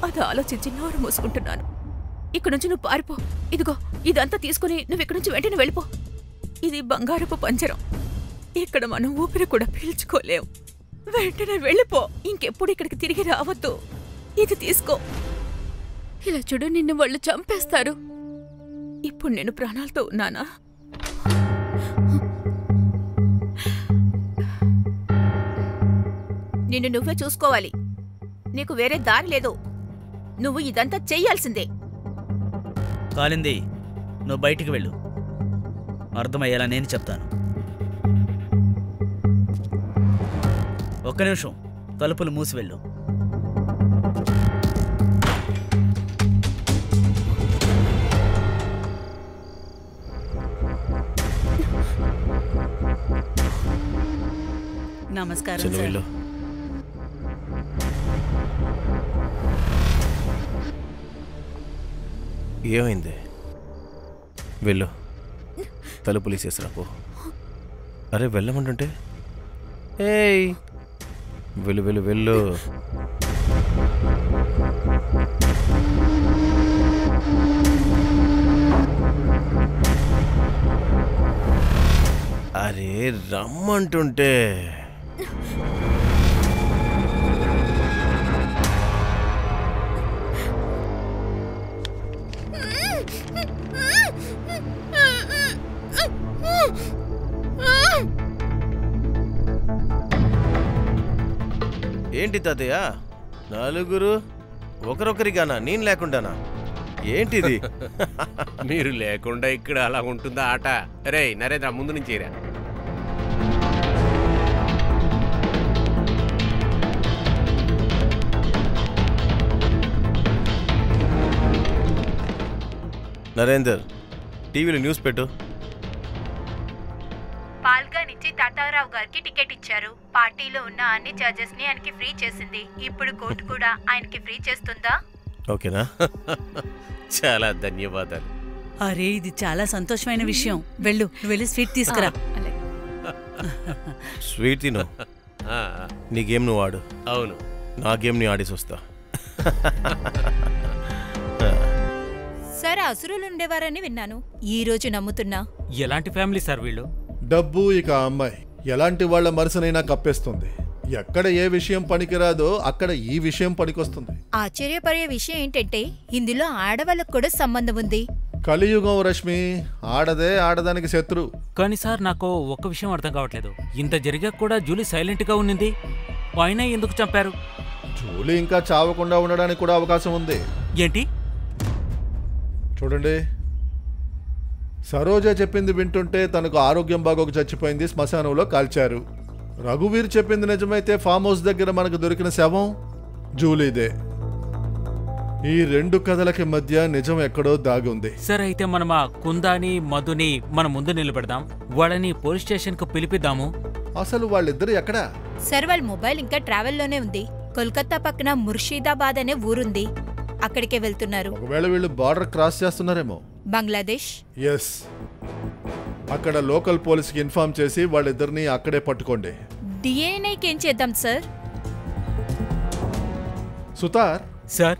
అది ఆలోచించి నోరు మూసుకుంటున్నాను. ఇక్కడి నుంచి నువ్వు పారిపో. ఇదిగో ఇదంతా తీసుకుని నువ్వు ఇక్కడి నుంచి వెంటనే వెళ్ళిపో. ఇది బంగారపు పంజరం. ఇక్కడ మనం ఊపిరి కూడా పీల్చుకోలేం. వెంటనే వెళ్ళిపో. ఇంకెప్పుడు ఇక్కడికి తిరిగి రావద్దు. ఇది తీసుకో. ఇలా చూడు, నిన్ను వాళ్ళు చంపేస్తారు. ఇప్పుడు నేను ప్రాణాలతో ఉన్నానా? నిన్ను నువ్వే చూసుకోవాలి. నీకు వేరే దారి లేదు. నువ్వు ఇదంతా చెయ్యాల్సిందే. కాలింది, నువ్వు బయటికి వెళ్ళు. అర్థమయ్యేలా నేను చెప్తాను. ఒక్క నిమిషం, తలుపులు మూసి వెళ్ళు. నమస్కారం సార్. ఏమైంది? వెళ్ళు, తలుపులు వేసేసిరా పో. అరే వెళ్ళమంటుంటే ఏయ్, వెళ్ళు వెళ్ళు వెళ్ళు. అరే రమ్మంటుంటే. ఏంటి తాతయ్య, నలుగురు ఒకరొకరిగానా? నేను లేకుండానా? ఏంటిది? మీరు లేకుండా ఇక్కడ అలా ఉంటుందా ఆట? రే నరేంద్ర, ముందు నుంచి రా. నరేందర్, టీవీలో న్యూస్ పెట్టు. పాల్గా నుంచి తాతారావు గారికి టికెట్ ఇచ్చారు. పార్టీలో ఉన్న అన్ని చార్జెస్ ని ఆయనకి ఫ్రీ చేసింది. ఇప్పుడు కోర్టు కూడా ఆయనకి ఫ్రీ చేస్తుందా? ఓకేనా? చాలా ధన్యవాదాలు. అరే ఇది చాలా సంతోషమైన విషయం. వెళ్ళు, వెళ్ళి స్వీట్ తీసుకురా. స్వీట్ తిను. నీ గేమ్ నువ్వు ఆడు. అవును, నా గేమ్ ని ఆడేసి వస్తా. సార్ అసురులు ఉండేవారని విన్నాను. ఈ రోజు నమ్ముతున్నా. ఎలాంటి ఫ్యామిలీ సార్ వీళ్ళు? డబ్బు ఇక అమ్మాయి ఎలాంటి వాళ్ల మనసునైనా కప్పేస్తుంది. ఎక్కడ ఏ విషయం పనికిరాదో అక్కడ ఈ విషయం పనికొస్తుంది. ఆశ్చర్యపడే విషయం ఏంటంటే ఇందులో ఆడవాళ్ళకు కూడా సంబంధం ఉంది. కలియుగం రశ్మి, ఆడదే ఆడదానికి శత్రు. కానీ సార్ నాకు ఒక్క విషయం అర్థం కావట్లేదు. ఇంత జరిగాక కూడా జూలీ సైలెంట్ గా ఉన్నింది. అయినా ఎందుకు చంపారు? జూలీ ఇంకా చావకుండా ఉండడానికి కూడా అవకాశం ఉంది. ఏంటి? చూడండి, సరోజ చెప్పింది వింటుంటే తనకు ఆరోగ్యం బాగోక చచ్చిపోయింది, శ్మశానంలో కాల్చారు. రఘువీర్ చెప్పింది నిజమైతే ఫామ్ హౌస్ దగ్గర మనకు దొరికిన శవం జూలీదే. ఈ 2 కథలకి మధ్య నిజం ఎక్కడో దాగి ఉంది. సరే, అయితే మనం ఆ కుందాని మధుని మన ముందు నిలబెడదాం. వాళ్ళని పోలీస్ స్టేషన్ కు పిలిపిద్దాము. అసలు వాళ్ళిద్దరు ఎక్కడా? సార్ వాళ్ళ మొబైల్ ఇంకా ట్రావెల్లోనే ఉంది. కోల్కతా పక్కన ముర్షిదాబాద్ అనే ఊరుంది. అక్కడికే వెళ్తున్నారు. ఒకవేళ వీళ్ళు బార్డర్ క్రాస్ చేస్తున్నారేమో. బంగ్లాదేశ్. ఎస్, అక్కడ లోకల్ పోలీస్కి ఇన్ఫార్మ్ చేసి వాళ్ళిద్దరిని అక్కడే పట్టుకోండి. డిఎన్ఏకి ఏం చేద్దాం సార్? సుతార్ సార్,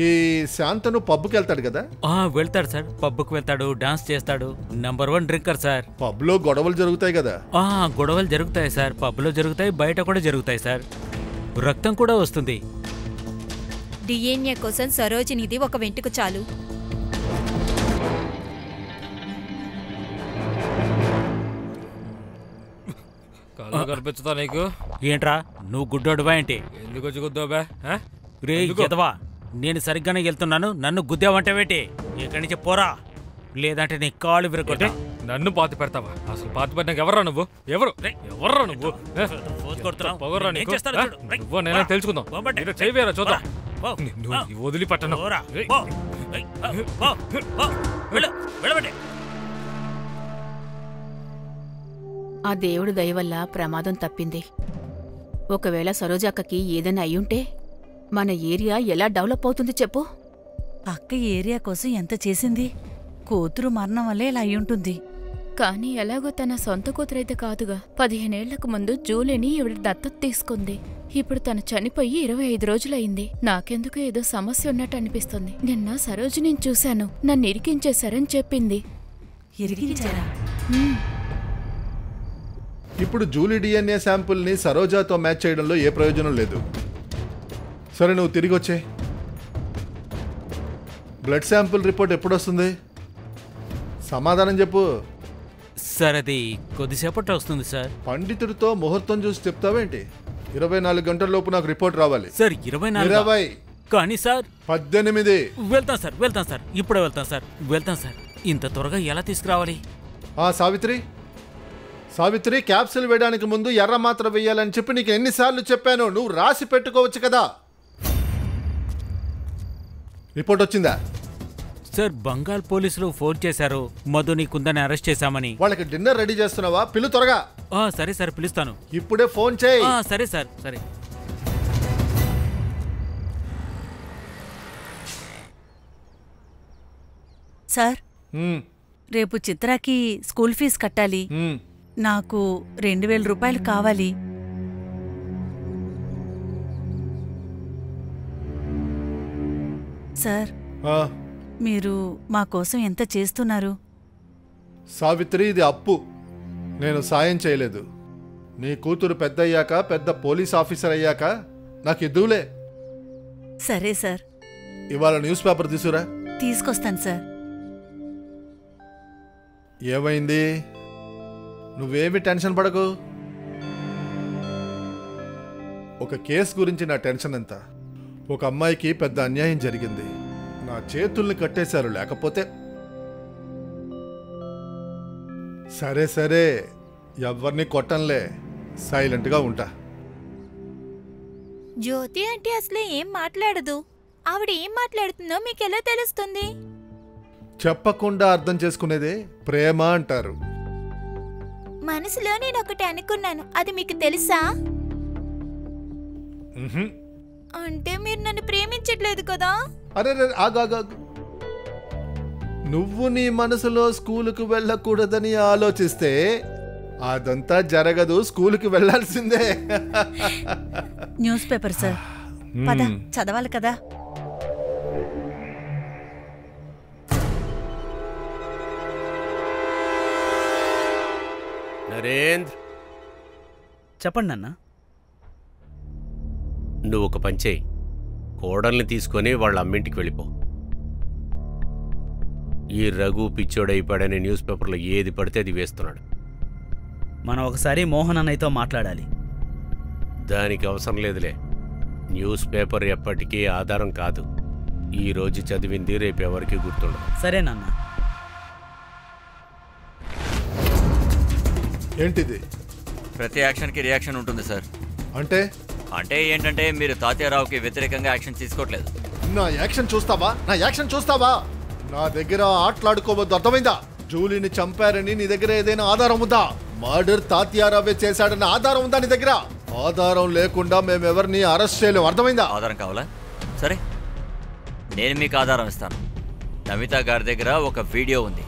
ఈ శాంతను పబ్కి వెళ్తాడు కదా? వెళ్తాడు సార్. పబ్కి వెళ్తాడు, డాన్స్ చేస్తాడు. Number 1 drinker sir. పబ్లో గొడవలు జరుగుతాయి కదా? గొడవలు జరుగుతాయి సార్. పబ్లో జరుగుతాయి, బయట కూడా జరుగుతాయి సార్. రక్తం కూడా వస్తుంది. డిఎన్ఏ కోసం సరోజినిది ఒక వెంటుకు చాలు. కనిపించుతా నీకు? ఏంట్రా నువ్వు గుడ్డోడువా ఏంటి? ఎందుకు వచ్చి గుద్దావా? రే ఎదవా, నేను సరిగ్గానే వెళ్తున్నాను, నన్ను గుద్దావంటావేటి? ఇక్కడి నుంచి పోరా, లేదంటే నీ కాళ్ళు విరగొట్టా. నన్ను పాతి పెడతావా? అసలు పాతి పెట్టినాక ఎవర్రా నువ్వు? ఎవర్రా నువ్వు? నేనే తెలుసుకుందాం. చేయవేరా చూద్దాం. నిన్ను వదిలిపట్టను. ఆ దేవుడు దయ వల్ల ప్రమాదం తప్పింది. ఒకవేళ సరోజాక్కకి ఏదైనా అయ్యుంటే మన ఏరియా ఎలా డెవలప్ అవుతుంది చెప్పు? అక్క ఈ ఏరియా కోసం ఎంత చేసింది? కూతురు మరణం వల్లే ఇలా అయ్యుంటుంది. కానీ ఎలాగో తన సొంత కూతురైతే కాదుగా. 15 ఏళ్లకు ముందు జూలీని ఈవిడ దత్తత తీసుకుంది. ఇప్పుడు తను చనిపోయి 25 రోజులయింది. నాకెందుకు ఏదో సమస్య ఉన్నట్టు అనిపిస్తుంది. నిన్న సరోజిని చూశాను, నన్ను ఇరికించేశారని చెప్పింది. ఇరికించారా? ఇప్పుడు జూలీ డిఎన్ఏ శాంపుల్ని సరోజాతో మ్యాచ్ చేయడంలో ఏ ప్రయోజనం లేదు. సరే, నువ్వు తిరిగి వచ్చే. బ్లడ్ శాంపుల్ రిపోర్ట్ ఎప్పుడు వస్తుంది? సమాధానం చెప్పు. సార్ అది కొద్దిసేపట్లో వస్తుంది సార్. పండితుడితో ముహూర్తం చూసి చెప్తావేంటి? 24 గంటల లోపు నాకు రిపోర్ట్ రావాలి. సార్ 24? 20. కానీ సార్ 18. వెళ్తాం సార్. ఇప్పుడే వెళ్తాం సార్. ఇంత త్వరగా ఎలా తీసుకురావాలి? సావిత్రి, క్యాప్సిల్ వేయడానికి ముందు ఎర్ర మాత్ర వేయాలని చెప్పి నీకు ఎన్నిసార్లు చెప్పాను? నువ్వు రాసి పెట్టుకోవచ్చు కదా. రిపోర్ట్ వచ్చిందా? సార్ బంగాల్ పోలీసులు ఫోన్ చేశారు, మధుని కుందని అరెస్ట్ చేశామని. వాళ్ళకి డిన్నర్ రెడీ చేస్తున్నావా? పిలు త్వరగా. సరే సార్, పిలుస్తాను. ఇప్పుడే ఫోన్ చేయి. సరే సార్, సరే. సార్, రేపు చిత్రాకి స్కూల్ ఫీజు కట్టాలి. నాకు 2000 రూపాయలు కావాలి. సార్, మీరు మా కోసం ఎంత చేస్తున్నారు? సావిత్రి, ఇది అప్పు. నేను సాయం చేయలేదు. నీ కూతురు పెద్ద పోలీస్ ఆఫీసర్ అయ్యాక నాకు ఇద్దులే. సరే సార్. ఇవాళ న్యూస్ పేపర్ తీసుకురా. తీసుకొస్తాను సార్. ఏమైంది? నువ్వేమి టెన్షన్ పడకు. ఒక కేసు గురించి నా టెన్షన్ ఎంత? ఒక అమ్మాయికి పెద్ద అన్యాయం జరిగింది. నా చేతుల్ని కట్టేశారు. లేకపోతే సరే, ఎవరిని కొట్టంలే. సైలెంట్గా ఉంటా. జ్యోతి అంటే అసలు ఏం మాట్లాడదు. ఆవిడ ఏం మాట్లాడుతుందో మీకెలా తెలుస్తుంది? చెప్పకుండా అర్థం చేసుకునేదే ప్రేమ అంటారు. మనసులో నేను ఒకటి అనుకున్నాను, అది మీకు తెలుసా? అంటే మీరు నన్ను ప్రేమించట్లేదు కదా? అరే, ఆగాగా. నువ్వు నీ మనసులో స్కూలుకు వెళ్ళకూడదని ఆలోచిస్తే అదంతా జరగదు. స్కూలుకి వెళ్ళాల్సిందే. న్యూస్ పేపర్ సార్, పద చదవాలి కదా. నరేంద్ర, చెప్పండి అన్న. నువ్వు ఒక పని చేయి. కోడల్ని తీసుకొని వాళ్ళ అమ్మింటికి వెళ్ళిపో. ఈ రఘు పిచ్చోడైపాడని న్యూస్ పేపర్లో ఏది పడితే అది వేస్తున్నాడు. మనం ఒకసారి మోహన్ అన్నయ్యతో మాట్లాడాలి. దానికి అవసరం లేదులే. న్యూస్ పేపర్ ఎప్పటికీ ఆధారం కాదు. ఈ రోజు చదివింది రేపు ఎవరికి గుర్తుండదు. సరేనన్నా. ఏంటిది? ప్రతి యాక్షన్కి రియాక్షన్ ఉంటుంది సార్. అంటే ఏంటంటే మీరు తాత్యారావుకి వ్యతిరేకంగా యాక్షన్ తీసుకోవట్లేదు. నా యాక్షన్ చూస్తావా? నా దగ్గర ఆటలాడుకోవద్దు, అర్థమైందా? జూలీని చంపారని నీ దగ్గర ఏదైనా ఆధారం ఉందా? మర్డర్ తాత్యారావే చేశాడన్న ఆధారం ఉందా నీ దగ్గర? ఆధారం లేకుండా మేమెవరిని అరెస్ట్ చేయలేము, అర్థమైందా? ఆధారం కావాలా? సరే, నేను మీకు ఆధారం ఇస్తాను. నమిత గారి దగ్గర ఒక వీడియో ఉంది.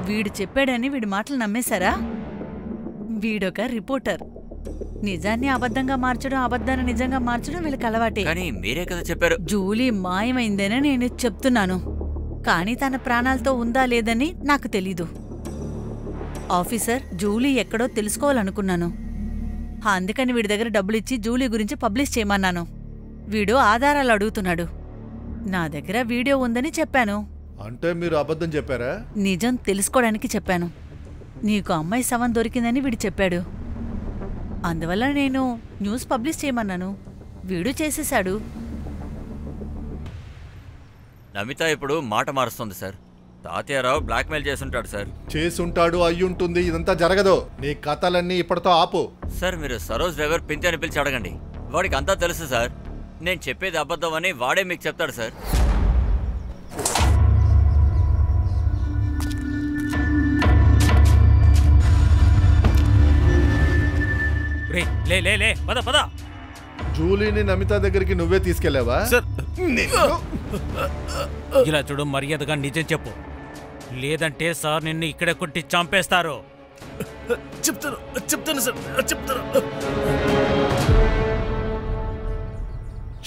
వీడు చెప్పాడని వీడి మాటలు నమ్మేశారా? వీడొక రిపోర్టర్. నిజాన్ని అబద్ధంగా మార్చడం, అబద్ధాన్ని నిజంగా మార్చడం వీళ్ళకి అలవాటే. కానీ మీరే కదా చెప్పారు జూలీ మాయమైందని నేను చెప్తున్నాను. కానీ తన ప్రాణాలతో ఉందా లేదని నాకు తెలీదు. ఆఫీసర్, జూలీ ఎక్కడో తెలుసుకోవాలనుకున్నాను. అందుకని వీడి దగ్గర డబ్బులిచ్చి జూలీ గురించి పబ్లిష్ చేయమన్నాను. వీడు ఆధారాలు అడుగుతున్నాడు. నా దగ్గర వీడియో ఉందని చెప్పాను. అంటే మీరు అబద్ధం చెప్పారా? నిజం తెలుసుకోవడానికి చెప్పాను. నీకు అమ్మాయి శవం దొరికిందని వీడు చెప్పాడు. అందువల్ల నేను న్యూస్ పబ్లిష్ చేయమన్నాను. వీడు చేసేశాడు. నమిత ఇప్పుడు మాట మారుస్తుంది సార్. తాత్యారావు బ్లాక్మెయిల్ చేసుంటాడు సార్. చేసుంటాడు, అయ్యుంటుంది. ఇదంతా జరగదు. నీ కథలన్నీ ఇప్పటితో ఆపు. సార్, మీరు సరోజ్ డ్రైవర్ పింతి అని పిలిచి అడగండి. వాడికి అంతా తెలుసు సార్. నేను చెప్పేది అబద్ధం అని వాడే మీకు చెప్తాడు సార్. లే లే లే పద పద. జూలీని నమిత దగ్గరికి నువ్వే తీసుకెళ్ళావా? సార్ ఇలా చూడు, మర్యాదగా నిజం చెప్పు, లేదంటే సార్ నిన్ను ఇక్కడే కొట్టి చంపేస్తారు. చెప్తాను సార్, చెప్తాను.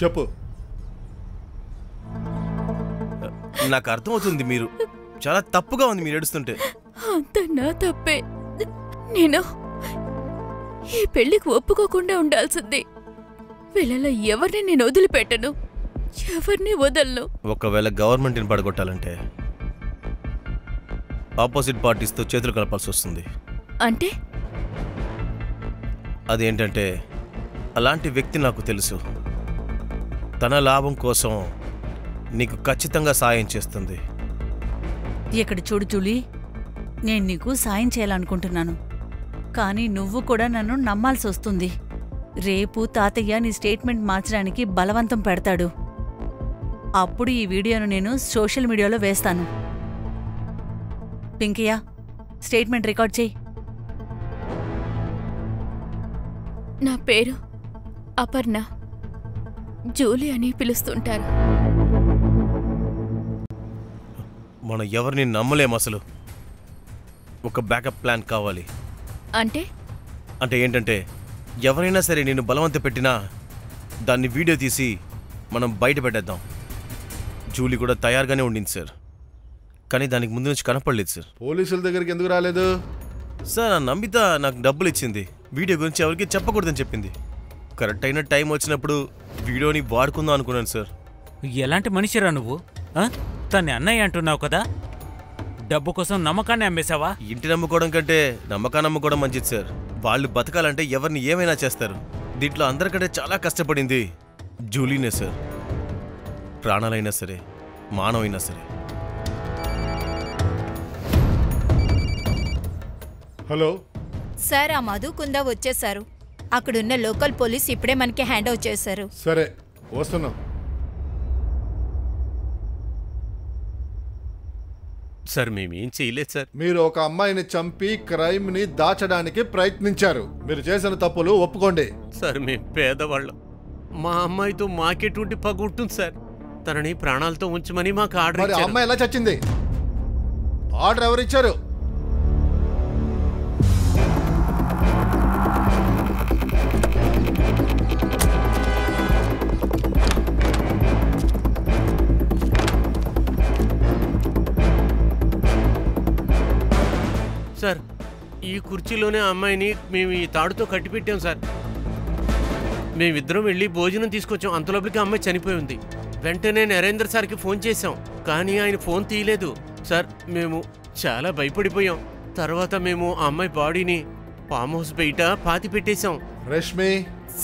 చెప్పు. నాకు అర్థమవుతుంది, మీరు చాలా తప్పుగా ఉంది మీరు ఏడుస్తుంటే. అంత నా తప్పే. నేను ఈ పెళ్లికి ఒప్పుకోకుండా ఉండాల్సింది. వీళ్ళలో ఎవరిని నేను వదిలిపెట్టను, ఎవరిని వదలను. ఒకవేళ గవర్నమెంట్ని పడగొట్టాలంటే ఆపోజిట్ పార్టీస్తో చేతులు కలపాల్సి వస్తుంది. అంటే అదేంటంటే అలాంటి వ్యక్తి నాకు తెలుసు. తన లాభం కోసం నీకు ఖచ్చితంగా సాయం చేస్తుంది. ఇక్కడ చూడు జూలీ, నేను నీకు సాయం చేయాలనుకుంటున్నాను, కానీ నువ్వు కూడా నన్ను నమ్మాల్సి వస్తుంది. రేపు తాతయ్య నీ స్టేట్మెంట్ మార్చడానికి బలవంతం పెడతాడు. అప్పుడు ఈ వీడియోను నేను సోషల్ మీడియాలో వేస్తాను. పింకయ్య, స్టేట్మెంట్ రికార్డ్ చెయ్యి. నా పేరు అపర్ణ, జూలీ అని పిలుస్తుంటారు. మనం ఎవరిని నమ్మలేం అసలు. ఒక బ్యాకప్ ప్లాన్ కావాలి. అంటే ఏంటంటే ఎవరైనా సరే నేను బలవంత పెట్టినా దాన్ని వీడియో తీసి మనం బయట పెట్టేద్దాం. జూలీ కూడా తయారుగానే ఉండింది సార్, కానీ దానికి ముందు నుంచి కనపడలేదు సార్. పోలీసుల దగ్గరికి ఎందుకు రాలేదు? సార్, ఆ నమిత నాకు డబ్బులు ఇచ్చింది, వీడియో గురించి ఎవరికి చెప్పకూడదని చెప్పింది. కరెక్ట్ అయిన టైం వచ్చినప్పుడు వీడియోని వాడుకుందాం అనుకున్నాను సార్. ఎలాంటి మనిషిరా నువ్వు? తన్ని అన్నయ్య అంటున్నావు కదా, డబ్బు కోసం నమ్మకాన్ని అమ్మేశావా? ఇంటి నమ్ముకోవడం కంటే నమ్మకాన్ని నమ్ముకోవడం మంచిది సార్. వాళ్ళు బతకాలంటే ఎవరిని ఏమైనా చేస్తారు. దీంట్లో అందరికంటే చాలా కష్టపడింది జూలీనే సార్. ప్రాణాలైనా సరే, మానవైనా సరే. హలో సార్, ఆ మధు కుందా వచ్చేశారు. అక్కడున్న లోకల్ పోలీస్ ఇప్పుడే మనకి హ్యాండ్ ఓవర్ చేశారు. సరే, వస్తున్నాం. సార్ మేమేం చేయలేదు సార్. మీరు ఒక అమ్మాయిని చంపి క్రైమ్ ని దాచడానికి ప్రయత్నించారు. మీరు చేసిన తప్పులు ఒప్పుకోండి. సార్ మేము పేదవాళ్ళం, మా అమ్మాయితో మాకెటువంటి పగ ఉంటుంది సార్. తనని ప్రాణాలతో ఉంచమని మాకు ఆర్డర్ మరి ఇచ్చారు. అమ్మాయి ఎలా చచ్చింది? ఆర్డర్ ఎవరిచ్చారు? సార్, ఈ కుర్చీలోనే అమ్మాయిని మేము ఈ తాడుతో కట్టిపెట్టాం సార్. మేమిద్దరం వెళ్ళి భోజనం తీసుకొచ్చాం, అంతలోపలికి అమ్మాయి చనిపోయి ఉంది. వెంటనే నరేంద్ర సార్కి ఫోన్ చేశాం, కానీ ఆయన ఫోన్ తీయలేదు. సార్, మేము చాలా భయపడిపోయాం. తర్వాత మేము ఆ అమ్మాయి బాడీని ఫామ్ హౌస్ బయట పాతి పెట్టేశాం. రష్మి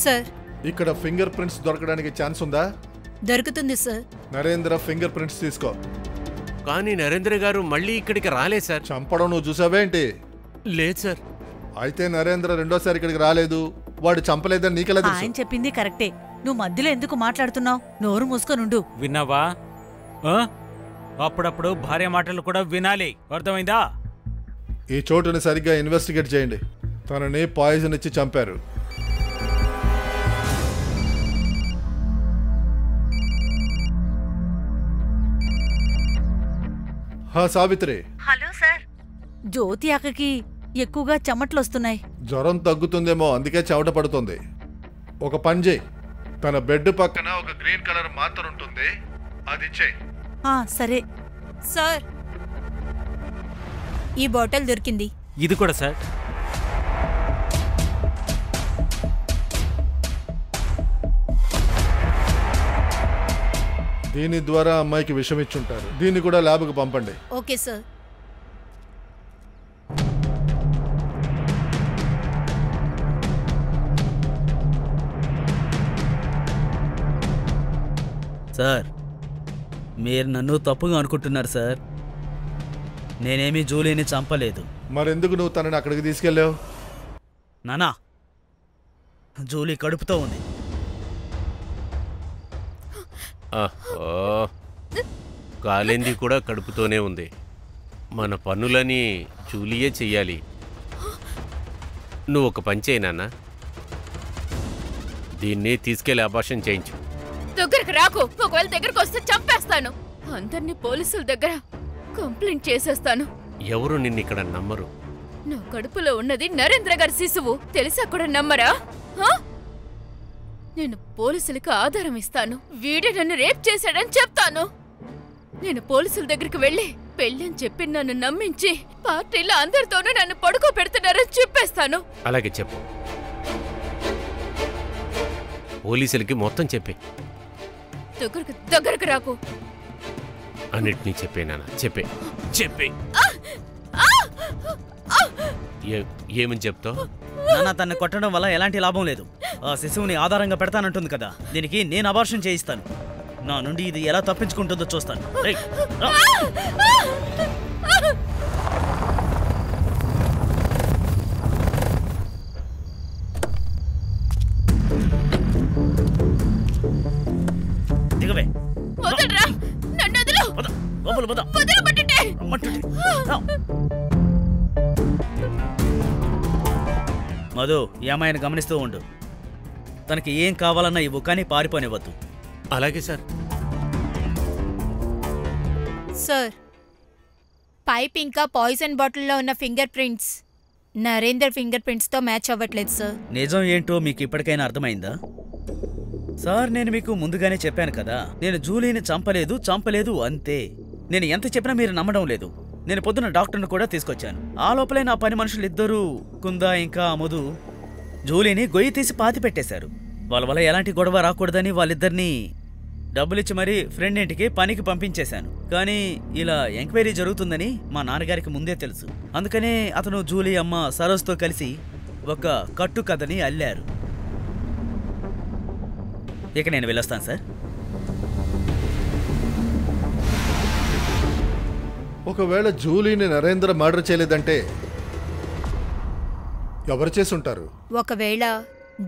సార్, ఇక్కడ ఫింగర్ ప్రింట్స్ దొరకడానికి ఛాన్స్ ఉందా? దొరుకుతుంది సార్. నరేంద్ర ఫింగర్ ప్రింట్స్ తీసుకో. కానీ నరేంద్ర గారు మళ్ళీ ఇక్కడికి రాలేదు సార్. చంపడం నువ్వు చూసావేంటి? లేదు సార్. అయితే నరేంద్ర రెండోసారి ఇక్కడికి రాలేదు, వాడు చంపలేదని నీకెలా తెలుసు? ఆయన చెప్పింది కరెక్టే. నువ్వు మధ్యలో ఎందుకు మాట్లాడుతున్నావు? నోరు మూసుకొనుండు. విన్నావా? అప్పుడప్పుడు భార్య మాటలు కూడా వినాలి, అర్థమైందా? ఈ చోటుని సరిగ్గా ఇన్వెస్టిగేట్ చేయండి. తనని పాయిజన్ ఇచ్చి చంపారు. సావిత్రి. Hello sir. జ్యోతి అక్కకి ఎక్కువగా చెమట్లొస్తున్నాయి. జ్వరం తగ్గుతుందేమో, అందుకే చెమట పడుతుంది. ఒక పని చేయి, తన బెడ్ పక్కన ఒక గ్రీన్ కలర్ మాత్ర ఉంటుంది, అది ఇచ్చేయి. సరే సార్, ఈ బాటిల్ దొరికింది. ఇది కూడా సార్. దీని ద్వారా అమ్మాయికి విషం ఇచ్చుంటారు. దీన్ని కూడా ల్యాబ్కు పంపండి. Okay sir. సార్, మీరు నన్ను తప్పుగా అనుకుంటున్నారు సార్. నేనేమీ జూలీని చంపలేదు. మరెందుకు నువ్వు తనని అక్కడికి తీసుకెళ్ళావు? నానా, జూలీ కడుపుతో ఉంది. ఆహో, కాలేంది కూడా కడుపుతోనే ఉంది. మన పనులని జూలియే చెయ్యాలి. నువ్వు ఒక పని చేయి నాన్న, దీన్ని తీసుకెళ్లి అబార్షన్ చేయించు. దగ్గరకు రాకు. ఒకవేళ దగ్గరకు వస్తే చంపేస్తాను. అందరినీ పోలీసుల దగ్గర కంప్లైంట్ చేసేస్తాను. ఎవరు నిన్నిక్కడ నమ్మరు. నా కడుపులో ఉన్నది నరేంద్ర గారి శిశువు తెలిసా కూడా నమ్మరా? నేను పోలీసులకు ఆధారం ఇస్తాను. వీడే నన్ను రేప్ చేశాడని చెప్తాను. నేను పోలీసుల దగ్గరికి వెళ్ళి పెళ్ళని చెప్పి నన్ను నమ్మించి పార్టీలో అందరితోనూ నన్ను పడుకోబెడుతున్నారని చెప్పేస్తాను. అలాగే చెప్పు, పోలీసులకి మొత్తం చెప్పే. దగ్గరకు రాకు. అన్నిటినీ చెప్పే నాన్న, చెప్పే చెప్పే. ఏమని చెప్తావు? నాన్న, తన్ని కొట్టడం వల్ల ఎలాంటి లాభం లేదు. ఆ శిశువుని ఆధారంగా పెడతానంటుంది కదా, దీనికి నేను అబార్షన్ చేయిస్తాను. నా నుండి ఇది ఎలా తప్పించుకుంటుందో చూస్తాను. దిగవే. మధు, ఈ అమ్మాయిని గమనిస్తూ ఉండు. తనకి ఏం కావాలన్నా ఇవ్వు, కానీ పారిపోనివ్వద్దు. అలాగే సార్. సార్, పైప్ ఇంకా పాయిజన్ బాటిల్లో ఉన్న ఫింగర్ ప్రింట్స్ నరేందర్ ఫింగర్ ప్రింట్స్తో మ్యాచ్ అవ్వట్లేదు సార్. నిజం ఏంటో మీకు ఇప్పటికైనా అర్థమైందా? సార్, నేను మీకు ముందుగానే చెప్పాను కదా, నేను జూలీని చంపలేదు అంతే. నేను ఎంత చెప్పినా మీరు నమ్మడం లేదు. నేను పొద్దున డాక్టర్ని కూడా తీసుకొచ్చాను. ఆ లోపలే నా పని మనుషులు ఇద్దరూ, కుందా ఇంకా అమదు, జూలీని గొయ్యి తీసి పాతి పెట్టేశారు. వాళ్ళ వల్ల ఎలాంటి గొడవ రాకూడదని వాళ్ళిద్దరినీ డబ్బులిచ్చి మరీ ఫ్రెండ్ ఇంటికి పనికి పంపించేశాను. కానీ ఇలా ఎంక్వైరీ జరుగుతుందని మా నాన్నగారికి ముందే తెలుసు. అందుకనే అతను జూలీ అమ్మ సరోజ్తో కలిసి ఒక కట్టు కథని అల్లారు. ఇక నేను వెళ్ళొస్తాను సార్. ఒకవేళ జూలీని నరేంద్ర మర్డర్ చేయలేదంటే ఎవరు చేసుంటారు? ఒకవేళ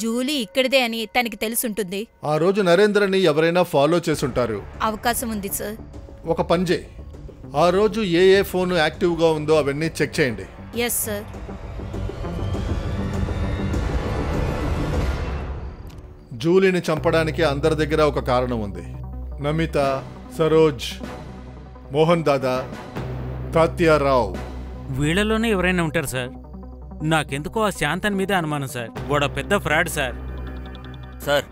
జూలీ ఇక్కడిదే అని తనకి తెలుసుంటుంది. ఆ రోజు నరేంద్రని ఎవరైనా ఫాలో చేసుంటారు. అవకాశం ఉంది సార్. ఒక పని చేయి, ఆ రోజు ఏ ఫోన్ యాక్టివ్గా ఉందో అవన్నీ చెక్ చేయండి. Yes sir. జూలీని చంపడానికి అందరి దగ్గర ఒక కారణం ఉంది. నమిత, సరోజ్, మోహన్ దాదా, తాత్యారావు. వీళ్ళలోనే ఎవరైనా ఉంటారు సార్. నాకెందుకో ఆ శాంతన్ మీదే అనుమానం సార్. వాడు పెద్ద ఫ్రాడ్ సార్. సార్,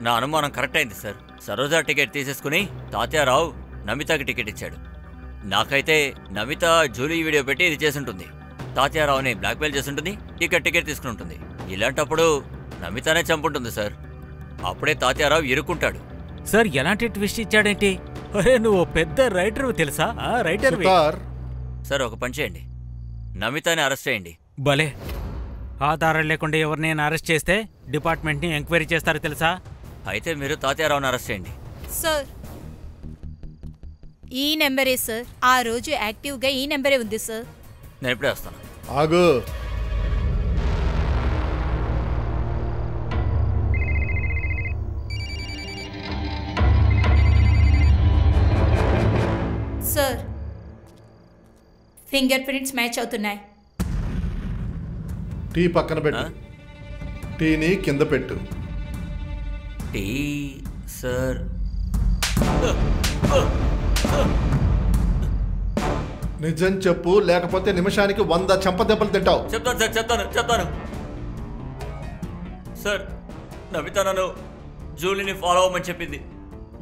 నా అనుమానం కరెక్ట్ అయింది సార్. సరోజా టికెట్ తీసేసుకుని తాత్యారావు నమితకి టికెట్ ఇచ్చాడు. నాకైతే నమిత జూలీ వీడియో పెట్టి ఇది చేసుంటుంది, తాత్యారావుని బ్లాక్మెయిల్ చేసుంటుంది, ఇక టికెట్ తీసుకుని ఉంటుంది. ఇలాంటప్పుడు నమితనే చంపుంటుంది సార్. అప్పుడే తాత్యారావు ఇరుక్కుంటాడు. సార్, ఎలాంటి ట్విస్ట్ ఇచ్చాడేంటి? అరే, నువ్వు పెద్ద రైటర్ తెలుసా? రైటర్ సార్, ఒక పని చేయండి, నమితని అరెస్ట్ చేయండి. భలే, ఆధారం లేకుండా ఎవరినైనా అరెస్ట్ చేస్తే డిపార్ట్మెంట్ని ఎంక్వైరీ చేస్తారు తెలుసా? అయితే మీరు తాత్యారావుని అరెస్ట్ చేయండి. సార్, ఈ నెంబరే సార్. ఆ రోజు యాక్టివ్గా ఈ నెంబరే ఉంది సార్. నేను ఇప్పుడే వస్తాను. ఆగు. సార్, ఫింగర్ ప్రింట్స్ మ్యాచ్ అవుతున్నాయి. టీ పక్కన పెట్టు. టీని కింద పెట్టు. Tea sir. నిజం చెప్పు, లేకపోతే నిమిషానికి 100 చెంపదెబ్బలు తింటావు. చెప్తాను సార్, చెప్తాను సార్. నమిత నన్ను జూలీని ఫాలో అవ్వమని చెప్పింది.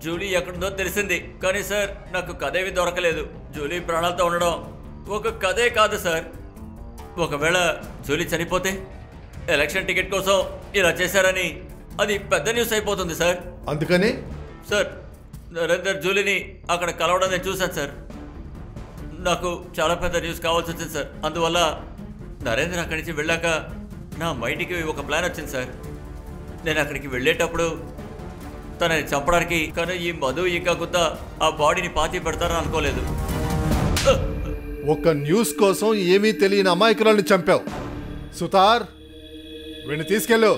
జూలీ ఎక్కడుందో తెలిసింది, కానీ సార్ నాకు కథేవి దొరకలేదు. జూలీ ప్రాణాలతో ఉండడం ఒక కథే కాదు సార్. ఒకవేళ జూలీ చనిపోతే ఎలక్షన్ టికెట్ కోసం ఇలా చేశారని అది పెద్ద న్యూస్ అయిపోతుంది సార్. అందుకని సార్, నరేందర్ జూలీని అక్కడ కలవడం నేను చూశాను సార్. నాకు చాలా పెద్ద న్యూస్ కావాల్సి వచ్చింది సార్. అందువల్ల నరేంద్ర అక్కడి నుంచి వెళ్ళాక నా మైండ్కి ఒక ప్లాన్ వచ్చింది సార్. నేను అక్కడికి వెళ్ళేటప్పుడు తనని చంపడానికి, కానీ ఈ మధు ఇంకా గుత్త ఆ బాడీని పాతి పెడతారని అనుకోలేదు. ఒక న్యూస్ కోసం ఏమీ తెలియని అమాయకురాల్ని చంపావు. సుతార్, వీడిని తీసుకెళ్ళు.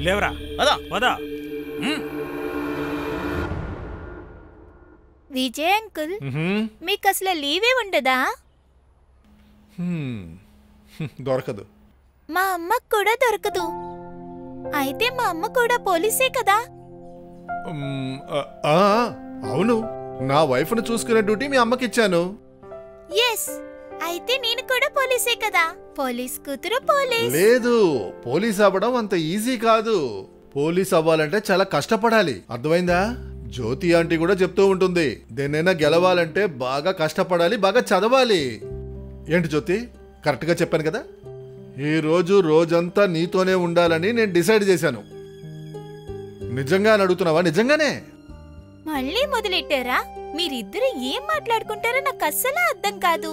లేవరా, పదా. విజయ్ అంకుల్ మీకు అసలు లీవే ఉండదా? దొరకదు. మా అమ్మకు కూడా దొరకదు. అయితే మా అమ్మ కూడా పోలీసే కదా? అవును, నా వైఫ్ను చూసుకునే డ్యూటీ మీ అమ్మకిచ్చాను. ఎస్, అయితే నేను కూడా పోలీసే కదా? పోలీస్ కూతురు పోలీస్. లేదు, పోలీస్ అవ్వడం అంత ఈజీ కాదు. పోలీస్ అవ్వాలంటే చాలా కష్టపడాలి, అర్థమైందా? జ్యోతి ఆంటీ కూడా చెప్తూ ఉంటుంది, దేన్నైనా గెలవాలంటే బాగా కష్టపడాలి, బాగా చదవాలి. ఏంటి జ్యోతి, కరెక్ట్గా చెప్పాను కదా? ఈ రోజంతా నీతోనే ఉండాలని నేను డిసైడ్ చేశాను. నిజంగా అడుగుతున్నావా? నిజంగానే. మళ్ళీ మొదలెట్టారా? మీరిద్దరు ఏం మాట్లాడుకుంటారో నాకు అస్సలు అర్థం కాదు.